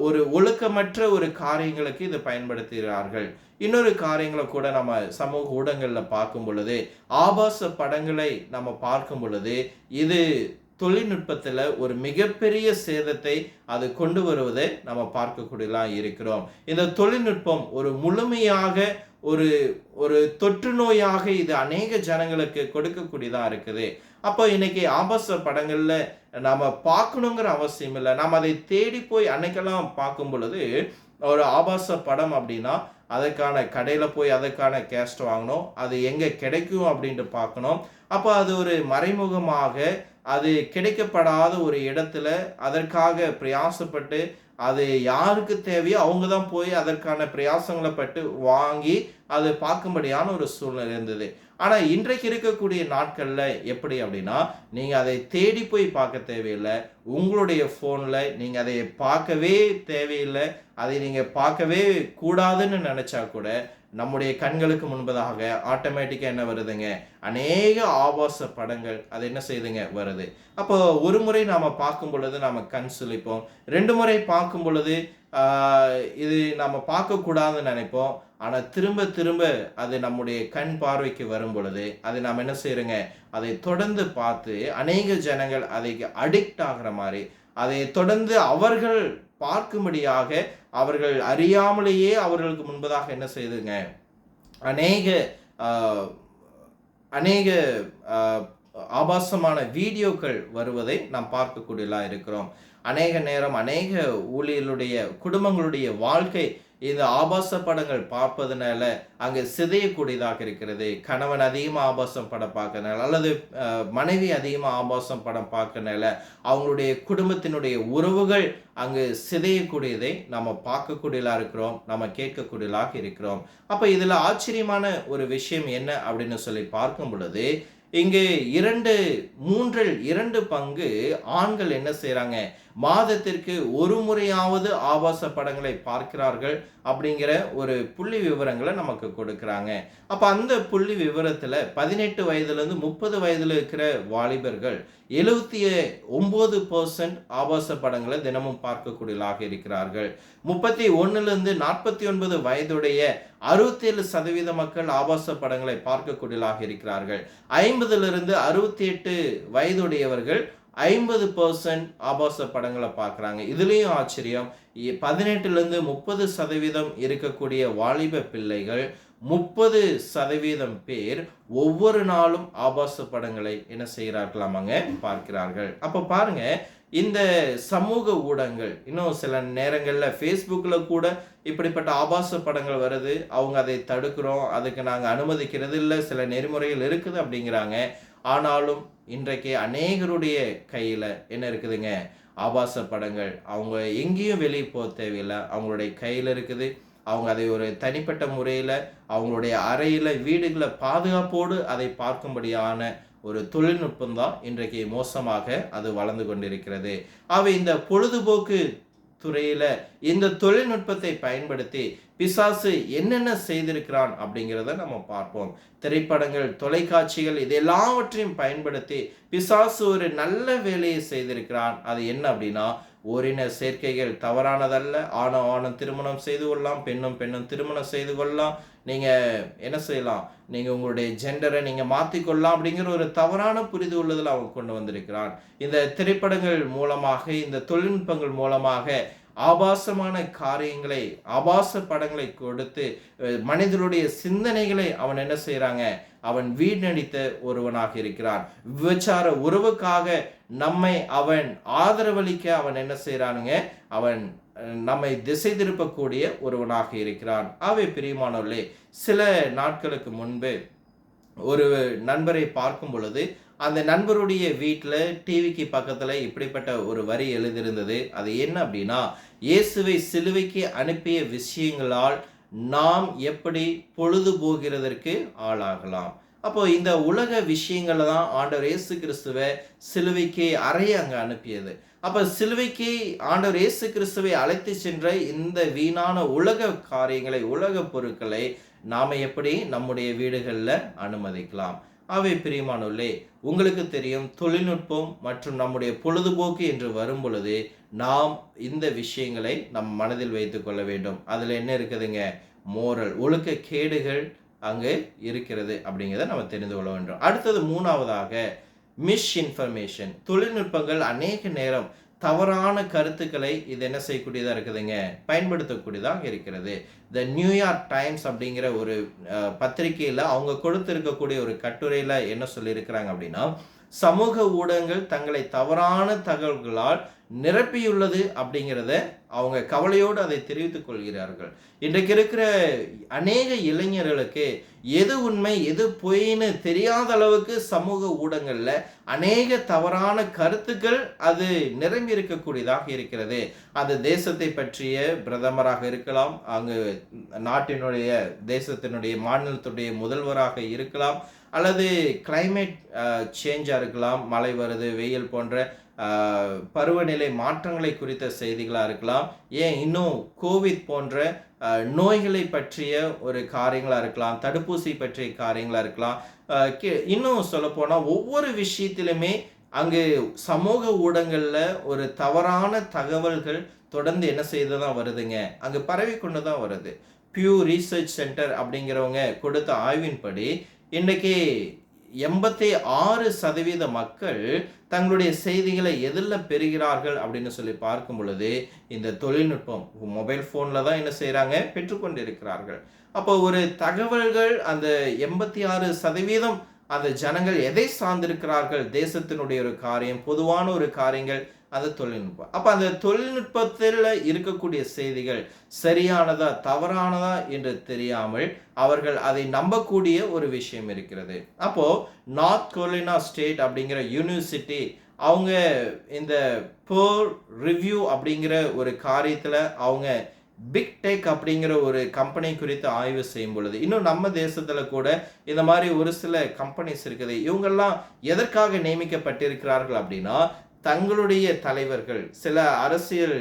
ஒரு ஒழுக்கமற்ற ஒரு காரியங்களுக்கு இது பயன்படுத்துகிறார்கள். இன்னொரு காரியங்களை கூட நம்ம சமூக ஊடகங்கள்ல பார்க்கும் பொழுது, ஆபாச படங்களை நம்ம பார்க்கும் பொழுது, இது தொழில்நுட்பத்துல ஒரு மிகப்பெரிய சேதத்தை அது கொண்டு வருவதை நம்ம பார்க்கக்கூடியலாம் இருக்கிறோம். இந்த தொழில்நுட்பம் ஒரு முழுமையாக ஒரு ஒரு தொற்று நோயாக இது அநேக ஜனங்களுக்கு கொடுக்கக்கூடியதா இருக்குது. அப்போ இன்னைக்கு ஆபாச படங்கள்ல நாம பார்க்கணுங்கிற அவசியம் இல்லை. நாம் அதை தேடி போய் அன்னைக்கெல்லாம் பார்க்கும் பொழுது ஒரு ஆபாச படம் அப்படின்னா அதற்கான கடையில் போய் அதற்கான கேஸ்ட் வாங்கணும், அது எங்கே கிடைக்கும் அப்படின்ட்டு பார்க்கணும். அப்போ அது ஒரு மறைமுகமாக அது கிடைக்கப்படாத ஒரு இடத்துல அதற்காக பிரயாசப்பட்டு அது யாருக்கு தேவையோ அவங்க தான் போய் அதற்கான பிரயாசங்களை பட்டு வாங்கி அது பார்க்கும்படியான ஒரு சூழ்நிலை இருந்தது. ஆனா இன்றைக்கு இருக்கக்கூடிய நாட்கள்ல எப்படி அப்படின்னா, நீங்க அதை தேடி போய் பார்க்க தேவையில்லை. உங்களுடைய போன்ல நீங்க அதை பார்க்கவே தேவையில்லை. அதை நீங்க பார்க்கவே கூடாதுன்னு நினைச்சா கூட நம்முடைய கண்களுக்கு முன்பதாக ஆட்டோமேட்டிக்கா என்ன வருதுங்க, அநேக ஆபாச படங்கள் அது என்ன செய்யுதுங்க வருது. அப்போ ஒரு முறை நாம பார்க்கும் பொழுது நாம கண் சுளிப்போம், 2 முறை பார்க்கும் பொழுது இது நம்ம பார்க்க கூடாதுன்னு நினைப்போம். ஆனா திரும்ப திரும்ப அது நம்முடைய கண் பார்வைக்கு வரும் பொழுது அதை நாம் என்ன செய்யறோங்க, அதை தொடர்ந்து பார்த்து அநேக ஜனங்கள் அதை அடிக்ட் ஆகிற மாதிரி அதை தொடர்ந்து அவர்கள் பார்க்கும்படியாக அவர்கள் அறியாமலேயே அவர்களுக்கு முன்பதாக என்ன செய்துங்க, அநேக அநேக ஆபாசமான வீடியோக்கள் வருவதை நாம் பார்க்கக்கூடியலா இருக்கிறோம். அநேக நேரம் அநேக ஊழியர்களுடைய குடும்பங்களுடைய வாழ்க்கை இந்த ஆபாச படங்கள் பார்ப்பதனால அங்கே சிதையக்கூடியதாக இருக்கிறது. கணவன் அதிகமாக ஆபாசம் படம் பார்க்கறனால அல்லது மனைவி அதிகமாக ஆபாசம் படம் பார்க்கறனால அவங்களுடைய குடும்பத்தினுடைய உறவுகள் அங்கு சிதையக்கூடியதை நம்ம பார்க்கக்கூடியதாக இருக்கிறோம், நம்ம கேட்கக்கூடியதாக இருக்கிறோம். அப்போ இதில் ஆச்சரியமான ஒரு விஷயம் என்ன அப்படின்னு சொல்லி பார்க்கும் பொழுது, இங்கு 2 பங்கு ஆண்கள் என்ன செய்யறாங்க, மாதத்திற்கு ஒரு முறையாவது ஆபாச படங்களை பார்க்கிறார்கள் அப்படிங்கிற ஒரு புள்ளி விவரங்களை நமக்கு கொடுக்கிறாங்க. அப்ப அந்த புள்ளி விவரத்துல 18 வயதுலேருந்து 30 வயதுல இருக்கிற வாலிபர்கள் 79% ஆபாச படங்களை தினமும் பார்க்கக்கூடியதாக இருக்கிறார்கள். 31லேருந்து 49 வயதுடைய 67% மக்கள் ஆபாச படங்களை பார்க்கக்கூடியதாக இருக்கிறார்கள். 50லிருந்து 68 வயதுடையவர்கள் 50% ஆபாச படங்களை பார்க்குறாங்க. இதுலேயும் ஆச்சரியம், 18லேருந்து 30% இருக்கக்கூடிய வாலிப பிள்ளைகள் 30% பேர் ஒவ்வொரு நாளும் ஆபாச படங்களை என்ன செய்கிறார்களாமாங்க, பார்க்கிறார்கள். அப்போ பாருங்க, இந்த சமூக ஊடகங்கள் இன்னும் சில நேரங்களில் ஃபேஸ்புக்கில் கூட இப்படிப்பட்ட ஆபாச படங்கள் வருது, அவங்க அதை தடுக்கிறோம், அதுக்கு நாங்கள் அனுமதிக்கிறது இல்லை, சில நெறிமுறைகள் இருக்குது அப்படிங்கிறாங்க. ஆனாலும் இன்றைக்கு அநேகருடைய கையில் என்ன இருக்குதுங்க, ஆபாச படங்கள். அவங்க எங்கேயும் வெளியே போக தேவையில்லை, அவங்களுடைய கையில் இருக்குது. அவங்க அதை ஒரு தனிப்பட்ட முறையில் அவங்களுடைய அறையில் வீடுகளை பாதுகாப்போடு அதை பார்க்கும்படியான ஒரு தொழில்நுட்பம் தான் இன்றைக்கு மோசமாக அது வளர்ந்து கொண்டிருக்கிறது. அவை இந்த பொழுதுபோக்கு துறையில இந்த தொழில்நுட்பத்தை பயன்படுத்தி பிசாசு என்னென்ன செய்திருக்கிறான் அப்படிங்கிறத நம்ம பார்ப்போம். திரைப்படங்கள், தொலைக்காட்சிகள் இது எல்லாவற்றையும் பயன்படுத்தி பிசாசு ஒரு நல்ல வேலையை செய்திருக்கிறான். அது என்ன அப்படின்னா, ஓரின சேர்க்கைகள் தவறானதல்ல, ஆணும் திருமணம் செய்து கொள்ளலாம், பெண்ணும் திருமணம் செய்து கொள்ளலாம், நீங்க என்ன செய்யலாம், நீங்க உங்களுடைய ஜெண்டரை நீங்க மாற்றிக்கொள்ளலாம் அப்படிங்கிற ஒரு தவறான புரிதல் உள்ளதில் அவங்க கொண்டு வந்திருக்கிறான். இந்த திரைப்படங்கள் மூலமாக, இந்த தொழில்நுட்பங்கள் மூலமாக ஆபாசமான காரியங்களை, ஆபாச படங்களை கொடுத்து மனிதனுடைய சிந்தனைகளை அவன் என்ன செய்யறாங்க, அவன் வீணடித்த ஒருவனாக இருக்கிறான். விபச்சார உறவுக்காக நம்மை அவன் ஆதரவளிக்க அவன் என்ன செய்யறானுங்க, அவன் நம்மை திசை திருப்பக்கூடிய ஒருவனாக இருக்கிறான். ஆவே பிரியமானவர்களே, சில நாட்களுக்கு முன்பு ஒரு நண்பரை பார்க்கும் பொழுது அந்த நண்பருடைய வீட்டில் டிவிக்கு பக்கத்தில் இப்படிப்பட்ட ஒரு வரி எழுதியிருந்தது. அது என்ன அப்படின்னா, இயேசுவை சிலுவைக்கு அனுப்பிய விஷயங்களால் நாம் எப்படி பொழுது போகிறதற்கு ஆளாகலாம். அப்போ இந்த உலக விஷயங்கள தான் ஆண்டவர் இயேசு கிறிஸ்துவ சிலுவைக்கு அறைய அங்க அனுப்பியது. அப்ப சிலுவைக்கு ஆண்டவர் இயேசு கிறிஸ்துவை அழைத்து சென்ற இந்த வீணான உலக காரியங்களை, உலக பொருட்களை நாம எப்படி நம்முடைய வீடுகள்ல அனுமதிக்கலாம்? ஆகவே பிரியமானவர்களே, உங்களுக்கு தெரியும், தொழில்நுட்பம் மற்றும் நம்முடைய பொழுதுபோக்கு என்று வரும் பொழுது நாம் இந்த விஷயங்களை நம் மனதில் வைத்துக் கொள்ள வேண்டும். அதுல என்ன இருக்குதுங்க? மோரல், ஒழுக்க கேடுகள் அங்கு இருக்கிறது அப்படிங்கிறத நம்ம தெரிந்து கொள்ள வேண்டும். அடுத்தது மூணாவதாக மிஸ்இன்ஃபர்மேஷன். தொழில்நுட்பங்கள் அநேக நேரம் தவறான கருத்துக்களை இது என்ன செய்யக்கூடியதாக இருக்குதுங்க? பயன்படுத்தக்கூடியதாக இருக்கிறது. த நியூயார்க் டைம்ஸ் அப்படிங்கிற ஒரு பத்திரிகையில் அவங்க கொடுத்திருக்கக்கூடிய ஒரு கட்டுரையில் என்ன சொல்லியிருக்கிறாங்க அப்படின்னா, சமூக ஊடகங்கள் தங்களை தவறான தகவல்களால் நிரப்பியுள்ளது அப்படிங்கிறத அவங்க கவலையோடு அதை தெரிவித்துக் கொள்கிறார்கள். இன்றைக்கு இருக்கிற அநேக இளைஞர்களுக்கு எது உண்மை எது பொய்ன்னு தெரியாத அளவுக்கு சமூக ஊடகங்கள்ல அநேக தவறான கருத்துக்கள் அது நிரம்பி இருக்கக்கூடியதாக இருக்கிறது. அது தேசத்தை பற்றிய பிரதமராக இருக்கலாம், அங்கு நாட்டினுடைய தேசத்தினுடைய மாநிலத்துடைய முதல்வராக இருக்கலாம், அல்லது கிளைமேட் சேஞ்சாக இருக்கலாம், மழை வருது, வெயில் போன்ற பருவநிலை மாற்றங்களை குறித்த செய்திகளாக இருக்கலாம், ஏன் இன்னும் கோவிட் போன்ற நோய்களை பற்றிய ஒரு காரியங்களாக இருக்கலாம், தடுப்பூசி பற்றிய காரியங்களாக இருக்கலாம். இன்னும் சொல்லப்போனால் ஒவ்வொரு விஷயத்திலுமே அங்கு சமூக ஊடகங்களில் ஒரு தவறான தகவல்கள் தொடர்ந்து என்ன செய்து தான் வருதுங்க, அங்கு பரவி கொண்டு தான் வருது. பியூ ரீசர்ச் சென்டர் அப்படிங்கிறவங்க கொடுத்த ஆய்வின்படி இன்றைக்கி 86% மக்கள் தங்களுடைய செய்திகளை எதில் பெறுகிறார்கள் அப்படின்னு சொல்லி பார்க்கும் பொழுது இந்த தொழில்நுட்பம், மொபைல் ஃபோனில் தான் என்ன செய்கிறாங்க, பெற்றுக்கொண்டு இருக்கிறார்கள். அப்போ ஒரு தகவல்கள் அந்த 86% அந்த ஜனங்கள் எதை சார்ந்திருக்கிறார்கள்? தேசத்தினுடைய ஒரு காரியம், பொதுவான ஒரு காரியங்கள், அந்த தொழில்நுட்பம். அப்போ அந்த தொழில்நுட்பத்தில் இருக்கக்கூடிய செய்திகள் சரியானதா தவறானதா என்று தெரியாமல் அவர்கள் அதை நம்பக்கூடிய ஒரு விஷயம் இருக்கிறது. அப்போ நார்த் கரோலினா ஸ்டேட் அப்படிங்கிற யூனிவர்சிட்டி அவங்க இந்த பேர் ரிவ்யூ அப்படிங்கிற ஒரு காரியத்தில் அவங்க பிக் டெக் அப்படிங்கிற ஒரு கம்பெனி குறித்து ஆய்வு செய்யும் பொழுது, இன்னும் நம்ம தேசத்தில் கூட இந்த மாதிரி ஒரு சில கம்பெனிஸ் இருக்குது. இவங்கெல்லாம் எதற்காக நியமிக்கப்பட்டிருக்கிறார்கள் அப்படின்னா, தங்களுடைய தலைவர்கள் சில அரசியல்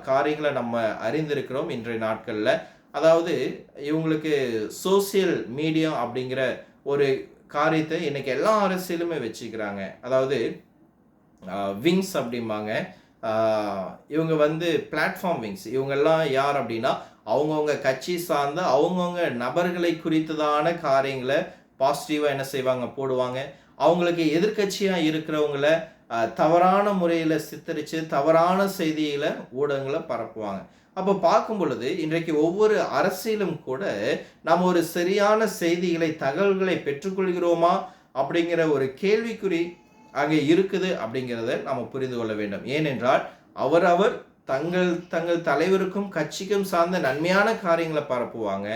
காரியங்களை நம்ம அறிந்திருக்கிறோம் இன்றைய நாட்களில். அதாவது இவங்களுக்கு சோசியல் மீடியா அப்படிங்கிற ஒரு காரியத்தை இன்னைக்கு எல்லா அரசியலுமே வச்சுக்கிறாங்க. அதாவது விங்ஸ் அப்படிம்பாங்க. இவங்க வந்து பிளாட்ஃபார்ம் விங்ஸ். இவங்கெல்லாம் யார் அப்படின்னா, அவங்கவுங்க கட்சி சார்ந்த அவங்கவுங்க நபர்களை குறித்ததான காரியங்களை பாசிட்டிவாக என்ன செய்வாங்க, போடுவாங்க. அவங்களுக்கு எதிர்கட்சியாக இருக்கிறவங்கள தவறான முறையில் சித்தரித்து தவறான செய்திகளை ஊடகங்களை பரப்புவாங்க. அப்போ பார்க்கும் பொழுது இன்றைக்கு ஒவ்வொரு அரசியலும் கூட நம்ம ஒரு சரியான செய்திகளை, தகவல்களை பெற்றுக்கொள்கிறோமா அப்படிங்கிற ஒரு கேள்விக்குறி அங்கே இருக்குது அப்படிங்கிறத நம்ம புரிந்து கொள்ள வேண்டும். ஏனென்றால் அவரவர் தங்கள் தலைவருக்கும் கட்சிக்கும் சார்ந்த நன்மையான காரியங்களை பரப்புவாங்க.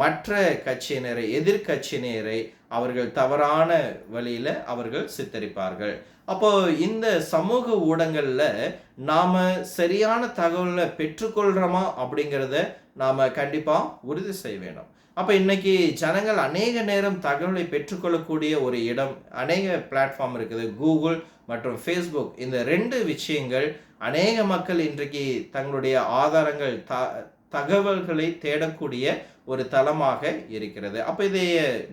மற்ற கட்சியினரை, எதிர்கட்சியினரை அவர்கள் தவறான வழியில் அவர்கள் சித்தரிப்பார்கள். அப்போ இந்த சமூக ஊடகங்களில் நாம் சரியான தகவலை பெற்றுக்கொள்கிறோமா அப்படிங்கிறத நாம் கண்டிப்பாக உறுதி செய்ய வேணும். அப்போ இன்னைக்கு ஜனங்கள் அநேக நேரம் தகவலை பெற்றுக்கொள்ளக்கூடிய ஒரு இடம், அநேக பிளாட்ஃபார்ம் இருக்குது. கூகுள் மற்றும் ஃபேஸ்புக், இந்த 2 விஷயங்கள் அநேக மக்கள் இன்றைக்கு தங்களுடைய ஆதாரங்கள், தகவல்களை தேடக்கூடிய ஒரு தளமாக இருக்கிறது. அப்போ இதை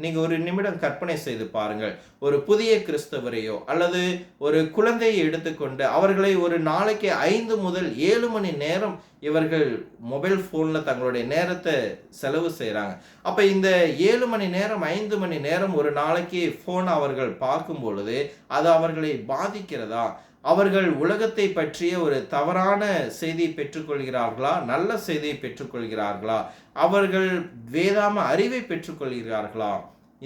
நீங்கள் ஒரு நிமிடம் கற்பனை செய்து பாருங்கள். ஒரு புதிய கிறிஸ்தவரையோ அல்லது ஒரு குழந்தையை எடுத்துக்கொண்டு அவர்களை ஒரு நாளைக்கு 5 முதல் 7 மணி நேரம் இவர்கள் மொபைல் ஃபோனில் தங்களுடைய நேரத்தை செலவு செய்கிறாங்க. அப்போ இந்த 7 மணி நேரம் 5 மணி நேரம் ஒரு நாளைக்கு ஃபோன் அவர்கள் பார்க்கும் பொழுது அது அவர்களை பாதிக்கிறதா? அவர்கள் உலகத்தை பற்றிய ஒரு தவறான செய்தியை பெற்றுக்கொள்கிறார்களா, நல்ல செய்தியை பெற்றுக்கொள்கிறார்களா, அவர்கள் வேதாம அறிவை பெற்றுக்கொள்கிறார்களா?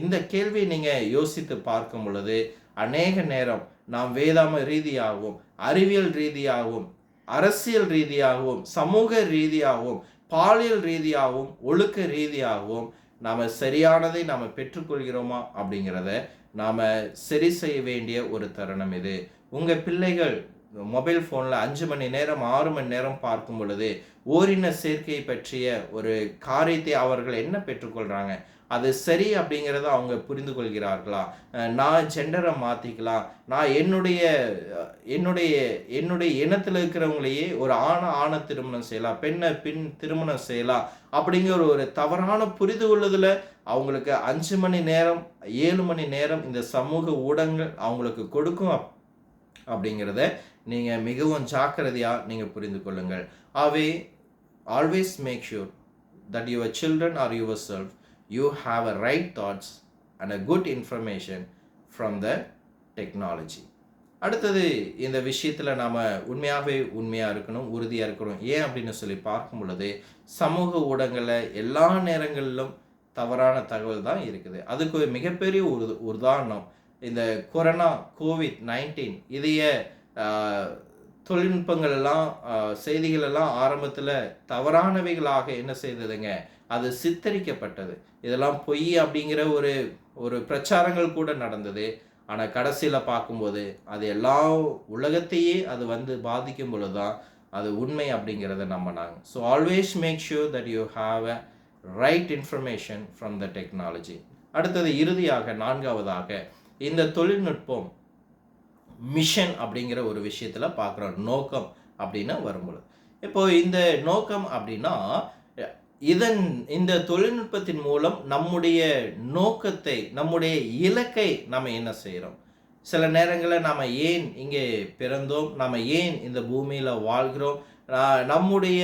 இந்த கேள்வியை நீங்கள் யோசித்து பார்க்கும் பொழுது அநேக நேரம் நாம் வேதாம ரீதியாகவும், அறிவியல் ரீதியாகவும், அரசியல் ரீதியாகவும், சமூக ரீதியாகவும், பாலியல் ரீதியாகவும், ஒழுக்க ரீதியாகவும் நாம் சரியானதை நாம் பெற்றுக்கொள்கிறோமா அப்படிங்கிறத நாம் சரி செய்ய வேண்டிய ஒரு தருணம் இது. உங்கள் பிள்ளைகள் மொபைல் ஃபோனில் 5 மணி நேரம் 6 மணி நேரம் பார்க்கும் பொழுது ஓரின சேர்க்கை பற்றிய ஒரு காரியத்தை அவர்கள் என்ன பெற்றுக்கொள்கிறாங்க, அது சரி அப்படிங்கிறத அவங்க புரிந்து கொள்கிறார்களா? நான் ஜெண்டரை மாற்றிக்கலாம், நான் என்னுடைய என்னுடைய என்னுடைய இனத்தில் இருக்கிறவங்களையே ஒரு ஆணை திருமணம் செய்யலாம், பெண்ணை திருமணம் செய்யலாம் அப்படிங்கிற ஒரு தவறான புரிந்து கொள்ளுதல அவங்களுக்கு 5 மணி நேரம் 7 மணி நேரம் இந்த சமூக ஊடகங்கள் அவங்களுக்கு கொடுக்கும் அப்படிங்கிறத நீங்கள் மிகவும் ஜாக்கிரதையாக நீங்கள் புரிந்து கொள்ளுங்கள். ஆகவே always make sure that your children or yourself you have a right thoughts and a good information from the technology. அடுத்தது இந்த விஷயத்தில் நாம் உண்மையாக இருக்கணும், உறுதியாக இருக்கணும். ஏன் அப்படின்னு சொல்லி பார்க்கும் பொழுது சமூக ஊடகங்களில் எல்லா நேரங்களிலும் தவறான தகவல் தான் இருக்குது. அதுக்கு ஒரு மிகப்பெரிய உதாரணம் இந்த கொரோனா COVID-19 இதைய தொழில்நுட்பங்கள் எல்லாம் செய்திகள் எல்லாம் ஆரம்பத்தில் தவறானவைகளாக என்ன செய்ததுங்க, அது சித்தரிக்கப்பட்டது. இதெல்லாம் பொய் அப்படிங்கிற ஒரு பிரச்சாரங்கள் கூட நடந்தது. ஆனால் கடைசியில் பார்க்கும்போது அது எல்லா உலகத்தையே அது வந்து பாதிக்கும் பொழுது தான் அது உண்மை அப்படிங்கிறத நம்பினாங்க. So always make sure that you have a right information from the technology. அடுத்தது இறுதியாக 4வதாக இந்த தொழில்நுட்பம் மிஷன் அப்படிங்கிற ஒரு விஷயத்தில் பார்க்குறோம். நோக்கம் அப்படின்னு வரும்பொழுது இப்போ இந்த நோக்கம் அப்படின்னா இந்த தொழில்நுட்பத்தின் மூலம் நம்முடைய நோக்கத்தை, நம்முடைய இலக்கை நம்ம என்ன செய்கிறோம்? சில நேரங்களில் நாம் ஏன் இங்கே பிறந்தோம், நம்ம ஏன் இந்த பூமியில் வாழ்கிறோம், நம்முடைய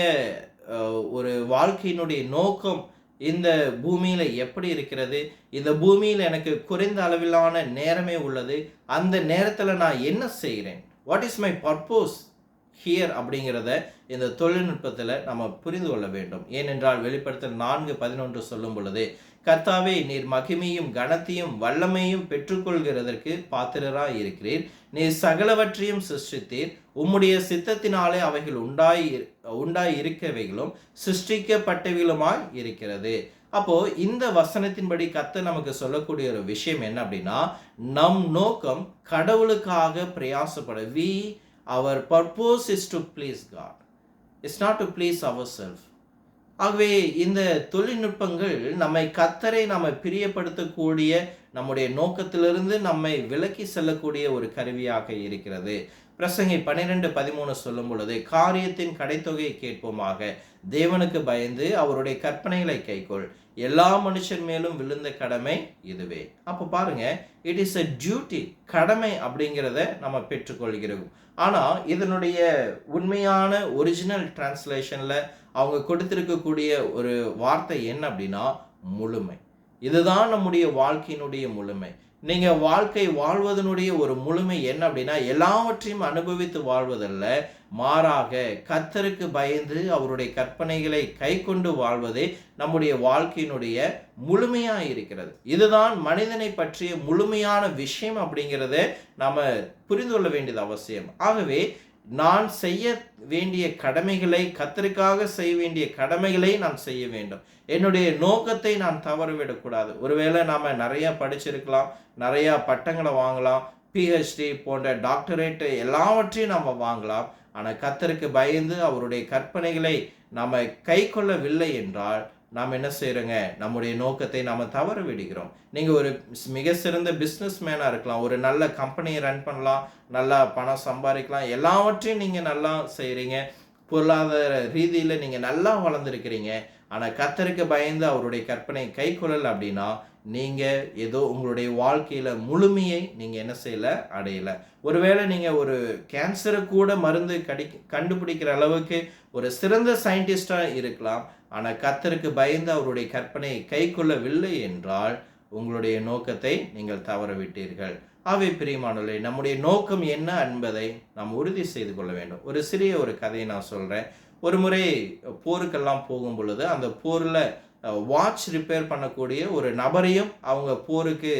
ஒரு வாழ்க்கையினுடைய நோக்கம் இந்த பூமியில் எப்படி இருக்கிறது, இந்த பூமியில் எனக்கு குறைந்த அளவிலான நேரமே உள்ளது, அந்த நேரத்தில் நான் என்ன செய்கிறேன், what is my purpose here அப்படிங்கிறத இந்த தொழில்நுட்பத்தில் நம்ம புரிந்து கொள்ள வேண்டும். ஏனென்றால் வெளிப்படுத்தல் 4:11 சொல்லும் பொழுது, கர்த்தாவே நீர் மகிமையும் கனத்தையும் வல்லமையும் பெற்றுக்கொள்கிறதற்கு பாத்திரராய் இருக்கிறீர், நீர் சகலவற்றையும் சிருஷ்டித்தீர், உம்முடைய சித்தத்தினாலே அவைகள் உண்டாய் இருக்கவைகளும் சிருஷ்டிக்கப்பட்டவைகளுமாய் இருக்கிறது. அப்போ இந்த வசனத்தின்படி கர்த்தர் நமக்கு சொல்லக்கூடிய ஒரு விஷயம் என்ன அப்படின்னா, நம் நோக்கம் கடவுளுக்காக பிரயாசப்பட. Our purpose is to please God. It's not to please ourselves. ஆகவே இந்த தொழில்நுட்பங்கள் நம்மை கர்த்தரை நம்ம பிரியப்படுத்தக்கூடிய நம்முடைய நோக்கத்திலிருந்து நம்மை விலக்கி செல்லக்கூடிய ஒரு கருவியாக இருக்கிறது. பிரசங்கி 12:13 சொல்லும் பொழுது, காரியத்தின் கடைத்தொகையை கேட்போமாக, தேவனுக்கு பயந்து அவருடைய கற்பனைகளை கைக்கொள், எல்லா மனுஷன் மேலும் விழுந்த கடமை இதுவே. அப்போ பாருங்க, இட் இஸ் a டியூட்டி, கடமை அப்படிங்கிறத நம்ம பெற்றுக்கொள்கிறோம். ஆனால் இதனுடைய உண்மையான ஒரிஜினல் டிரான்ஸ்லேஷனில் அவங்க கொடுத்திருக்கக்கூடிய ஒரு வார்த்தை என்ன அப்படின்னா முழுமை. இதுதான் நம்முடைய வாழ்க்கையினுடைய முழுமை. நீங்கள் வாழ்க்கை வாழ்வதனுடைய ஒரு முழுமை என்ன அப்படின்னா, எல்லாவற்றையும் அனுபவித்து வாழ்வதல்ல, மாறாக கர்த்தருக்கு பயந்து அவருடைய கற்பனைகளை கை கொண்டு வாழ்வதே நம்முடைய வாழ்க்கையினுடைய முழுமையாக இருக்கிறது. இதுதான் மனிதனை பற்றிய முழுமையான விஷயம் அப்படிங்கிறத நாம் புரிந்து கொள்ள வேண்டியது அவசியம். ஆகவே நான் செய்ய வேண்டிய கடமைகளை, கர்த்தருக்காக செய்ய வேண்டிய கடமைகளை நான் செய்ய வேண்டும். என்னுடைய நோக்கத்தை நான் தவறவிடக்கூடாது. ஒருவேளை நாம் நிறையா படிச்சிருக்கலாம், நிறையா பட்டங்களை வாங்கலாம், PhD போன்ற டாக்டரேட் எல்லாவற்றையும் நம்ம வாங்கலாம். ஆனால் கர்த்தருக்கு பயந்து அவருடைய கற்பனைகளை நாம் கை கொள்ளவில்லை என்றால் நாம் என்ன செய்கிறோங்க, நம்முடைய நோக்கத்தை நாம் தவற விடுகிறோம். நீங்கள் ஒரு மிக சிறந்த பிஸ்னஸ் மேனாக இருக்கலாம், ஒரு நல்ல கம்பெனியை ரன் பண்ணலாம், நல்லா பணம் சம்பாதிக்கலாம், எல்லாவற்றையும் நீங்கள் நல்லா செய்கிறீங்க, பொருளாதார ரீதியில் நீங்கள் நல்லா வளர்ந்துருக்கிறீங்க. ஆனால் கர்த்தருக்கு பயந்து அவருடைய கற்பனையை கை கொள்ளலை அப்படின்னா நீங்கள் ஏதோ உங்களுடைய வாழ்க்கையில் முழுமையை நீங்கள் என்ன செய்யலை, அடையலை. ஒருவேளை நீங்கள் ஒரு கேன்சரை கூட மருந்து கண்டுபிடிக்கிற அளவுக்கு ஒரு சிறந்த சயின்டிஸ்டாக இருக்கலாம். ஆனால் கர்த்தருக்கு பயந்து அவருடைய கற்பனையை கை கொள்ளவில்லை என்றால் உங்களுடைய நோக்கத்தை நீங்கள் தவற விட்டீர்கள். ஆகவே பிரியமானவர்களே, நம்முடைய நோக்கம் என்ன என்பதை நாம் உறுதி செய்து கொள்ள வேண்டும். ஒரு சிறிய கதையை நான் சொல்கிறேன். ஒரு முறை போருக்கெல்லாம் போகும் பொழுது அந்த போரில் வாட்ச் ரிப்பேர் பண்ணக்கூடிய ஒரு நபரையும் அவங்க போருக்கு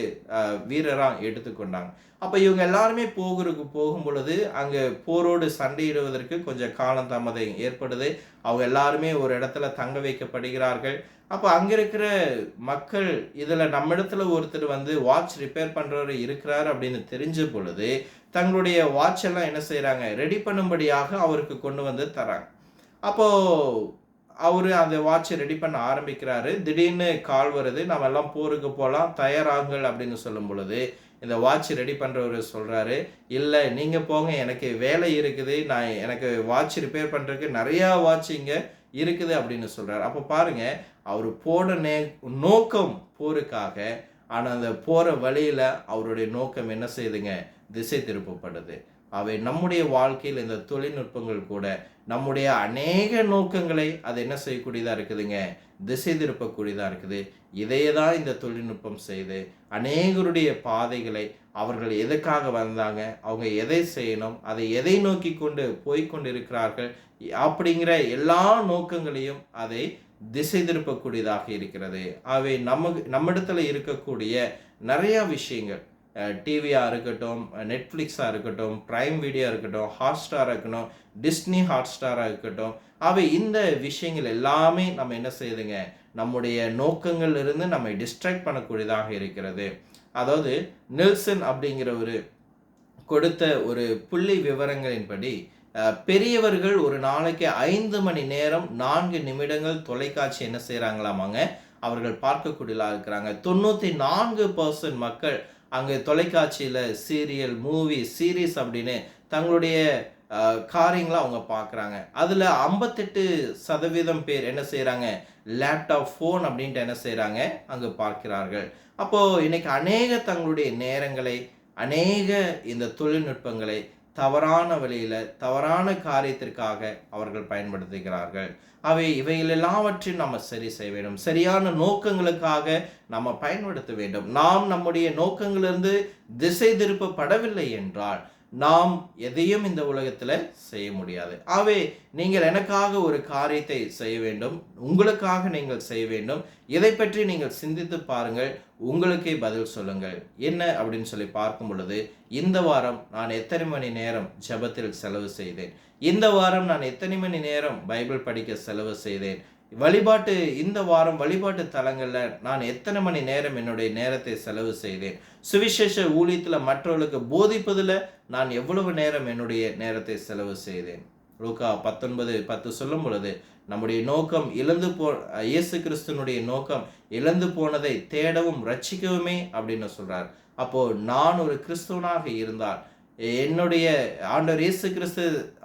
வீரராக எடுத்துக்கொண்டாங்க. அப்போ இவங்க எல்லாருமே போகும் பொழுது அங்கே போரோடு சண்டையிடுவதற்கு கொஞ்சம் காலதாமதம் ஏற்படுது. அவங்க எல்லாருமே ஒரு இடத்துல தங்க வைக்கப்படுகிறார்கள். அப்போ அங்கே இருக்கிற மக்கள் இதில் நம்ம இடத்துல ஒருத்தர் வந்து வாட்ச் ரிப்பேர் பண்ணுறவர் இருக்கிறார் அப்படின்னு தெரிஞ்ச பொழுது தங்களுடைய வாட்ச் எல்லாம் என்ன செய்கிறாங்க, ரெடி பண்ணும்படியாக அவருக்கு கொண்டு வந்து தராங்க. அப்போது அவரு அந்த வாட்சை ரெடி பண்ண ஆரம்பிக்கிறாரு. திடீர்னு கால் வருது, நம்ம எல்லாம் போருக்கு போகலாம் தயாராகுங்கள் அப்படின்னு சொல்லும் பொழுது இந்த வாட்ச் ரெடி பண்ணுறவர் சொல்கிறாரு, இல்லை நீங்கள் போங்க, எனக்கு வேலை இருக்குது, எனக்கு வாட்ச் ரிப்பேர் பண்ணுறதுக்கு நிறையா வாட்ச் இங்கே இருக்குது அப்படின்னு சொல்கிறார். அப்போ பாருங்கள், அவர் போன நோக்கம் போருக்காக. ஆனால் அந்த போகிற வழியில் அவருடைய நோக்கம் என்ன செய்யுதுங்க, திசை திருப்பப்படுது. அவை நம்முடைய வாழ்க்கையில் இந்த தொழில்நுட்பங்கள் கூட நம்முடைய அநேக நோக்கங்களை அது என்ன செய்யக்கூடியதாக இருக்குதுங்க, திசை திருப்பக்கூடியதாக இருக்குது. இதையே தான் இந்த தொழில்நுட்பம் செய்து அநேகருடைய பாதைகளை அவர்கள் எதுக்காக வந்தாங்க, அவங்க எதை செய்யணும், அதை எதை நோக்கி கொண்டு போய்கொண்டு இருக்கிறார்கள் அப்படிங்கிற எல்லா நோக்கங்களையும் அதை திசை திருப்பக்கூடியதாக இருக்கிறது. அவை நம்மிடத்துல இருக்கக்கூடிய நிறைய விஷயங்கள், டிவியாக இருக்கட்டும், நெட்ஃப்ளிக்ஸாக இருக்கட்டும், ப்ரைம் வீடியோ இருக்கட்டும், ஹாட்ஸ்டாராக இருக்கட்டும், டிஸ்னி ஹாட்ஸ்டாராக இருக்கட்டும், அவை இந்த விஷயங்கள் எல்லாமே நம்ம என்ன செய்யுதுங்க, நம்முடைய நோக்கங்கள் இருந்து நம்மை டிஸ்ட்ராக்ட் பண்ணக்கூடியதாக இருக்கிறது. அதாவது நெல்சன் அப்படிங்கிறவர் கொடுத்த ஒரு புள்ளி விவரங்களின்படி பெரியவர்கள் ஒரு நாளைக்கு 5 மணி நேரம் 4 நிமிடங்கள் தொலைக்காட்சி என்ன செய்கிறாங்களாமாங்க, அவர்கள் பார்க்கக்கூடியதாக இருக்கிறாங்க. 94% மக்கள் அங்கே தொலைக்காட்சியில் சீரியல், மூவி, சீரீஸ் அப்படின்னு தங்களுடைய காரியங்களை அவங்க பார்க்குறாங்க. அதில் 58% பேர் என்ன செய்கிறாங்க, லேப்டாப், ஃபோன் அப்படின்ட்டு என்ன செய்கிறாங்க, அங்கே பார்க்கிறார்கள். அப்போது இன்னைக்கு அநேக தங்களுடைய நேரங்களை, அநேக இந்த தொழில்நுட்பங்களை தவறான வழியில், தவறான காரியத்திற்காக அவர்கள் பயன்படுத்துகிறார்கள். இவைகள் எல்லாவற்றையும் நம்ம சரி செய்ய வேண்டும். சரியான நோக்கங்களுக்காக நம்ம பயன்படுத்த வேண்டும். நாம் நம்முடைய நோக்கங்களிலிருந்து திசை திருப்பப்படவில்லை என்றால் நாம் எதையும் இந்த உலகத்தில் செய்ய முடியாது. நீங்கள் எனக்காக ஒரு காரியத்தை செய்ய வேண்டும், உங்களுக்காக நீங்கள் செய்ய வேண்டும். இதை பற்றி நீங்கள் சிந்தித்து பாருங்கள், உங்களுக்கே பதில் சொல்லுங்கள். என்ன அப்படின்னு சொல்லி பார்க்கும் பொழுது, இந்த வாரம் நான் எத்தனை மணி நேரம் ஜெபத்தில் செலவு செய்தேன், இந்த வாரம் நான் எத்தனை மணி நேரம் பைபிள் படிக்க செலவு செய்தேன், இந்த வாரம் வழிபாட்டு தலங்களில் நான் எத்தனை மணி நேரம் என்னுடைய நேரத்தை செலவு செய்தேன், சுவிசேஷ ஊழியத்தில் மற்றவர்களுக்கு போதிப்பதில் நான் எவ்வளவு நேரம் என்னுடைய நேரத்தை செலவு செய்தேன். லூக்கா 19:10 சொல்லும் பொழுது நம்முடைய நோக்கம் இயேசு கிறிஸ்துனுடைய நோக்கம் இழந்து போனதை தேடவும் ரட்சிக்கவுமே அப்படின்னு சொல்றார். அப்போ நான் ஒரு கிறிஸ்துவனாக இருந்தால், என்னுடைய ஆண்டவர் இயேசு கிறிஸ்து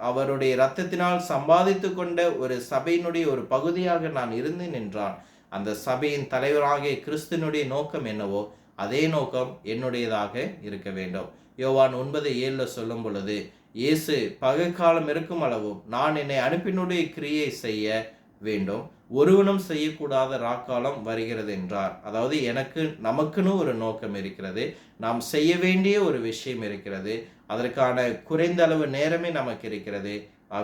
அவருடைய இரத்தத்தினால் சம்பாதித்து கொண்ட ஒரு சபையினுடைய ஒரு பகுதியாக நான் இருந்தேன் என்றால், அந்த சபையின் தலைவராகிய கிறிஸ்துனுடைய நோக்கம் என்னவோ அதே நோக்கம் என்னுடையதாக இருக்க வேண்டும். யோவான் 9:7 சொல்லும் பொழுது, இயேசு பகற்காலம் இருக்கும் அளவும் நான் என்னை அனுப்பினுடைய கிரியை செய்ய வேண்டும், ஒருவனும் செய்யக்கூடாத ராக்காலம் வருகிறது என்றார். அதாவது நமக்குன்னு ஒரு நோக்கம் இருக்கிறது, நாம் செய்ய வேண்டிய ஒரு விஷயம் இருக்கிறது, அதற்கான குறைந்த அளவு நேரமே நமக்கு இருக்கிறது.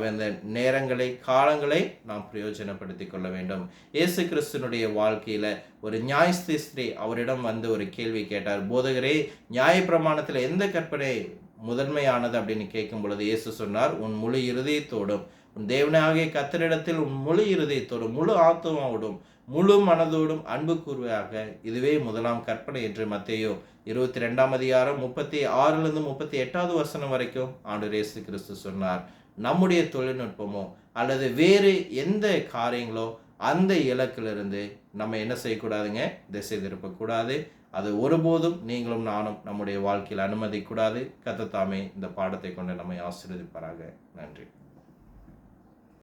அந்த நேரங்களை, காலங்களை நாம் பிரயோஜனப்படுத்தி கொள்ள வேண்டும். இயேசு கிறிஸ்துனுடைய வாழ்க்கையில ஒரு நியாயஸ்திரி அவரிடம் வந்து ஒரு கேள்வி கேட்டார். போதகரே, நியாயப்பிரமாணத்தில் எந்த கற்பனை முதன்மையானது அப்படின்னு கேட்கும் பொழுது இயேசு சொன்னார், உன் முழு இருதயத்தோடும், உன் தேவனாகிய கர்த்தரிடத்தில் உன் முழு இருதயத்தோடும், முழு ஆத்துமாவோடும், முழு மனதோடும் அன்பு கூறுவாயாக, இதுவே முதலாம் கற்பனை என்று மத்தேயு 22:36-38 வரைக்கும் ஆண்டவர் இயேசு கிறிஸ்து சொன்னார். நம்முடைய தொழில்நுட்பமோ அல்லது வேறு எந்த காரியங்களோ அந்த இலக்கிலிருந்து நம்ம என்ன செய்யக்கூடாதுங்க, திசை திருப்பக்கூடாது. அது ஒருபோதும் நீங்களும் நானும் நம்முடைய வாழ்க்கையில் அனுமதிக்கூடாது. கர்த்தர் தாமே இந்த பாடத்தை கொண்டு நம்மை ஆசீர்வதிப்பாராக. நன்றி.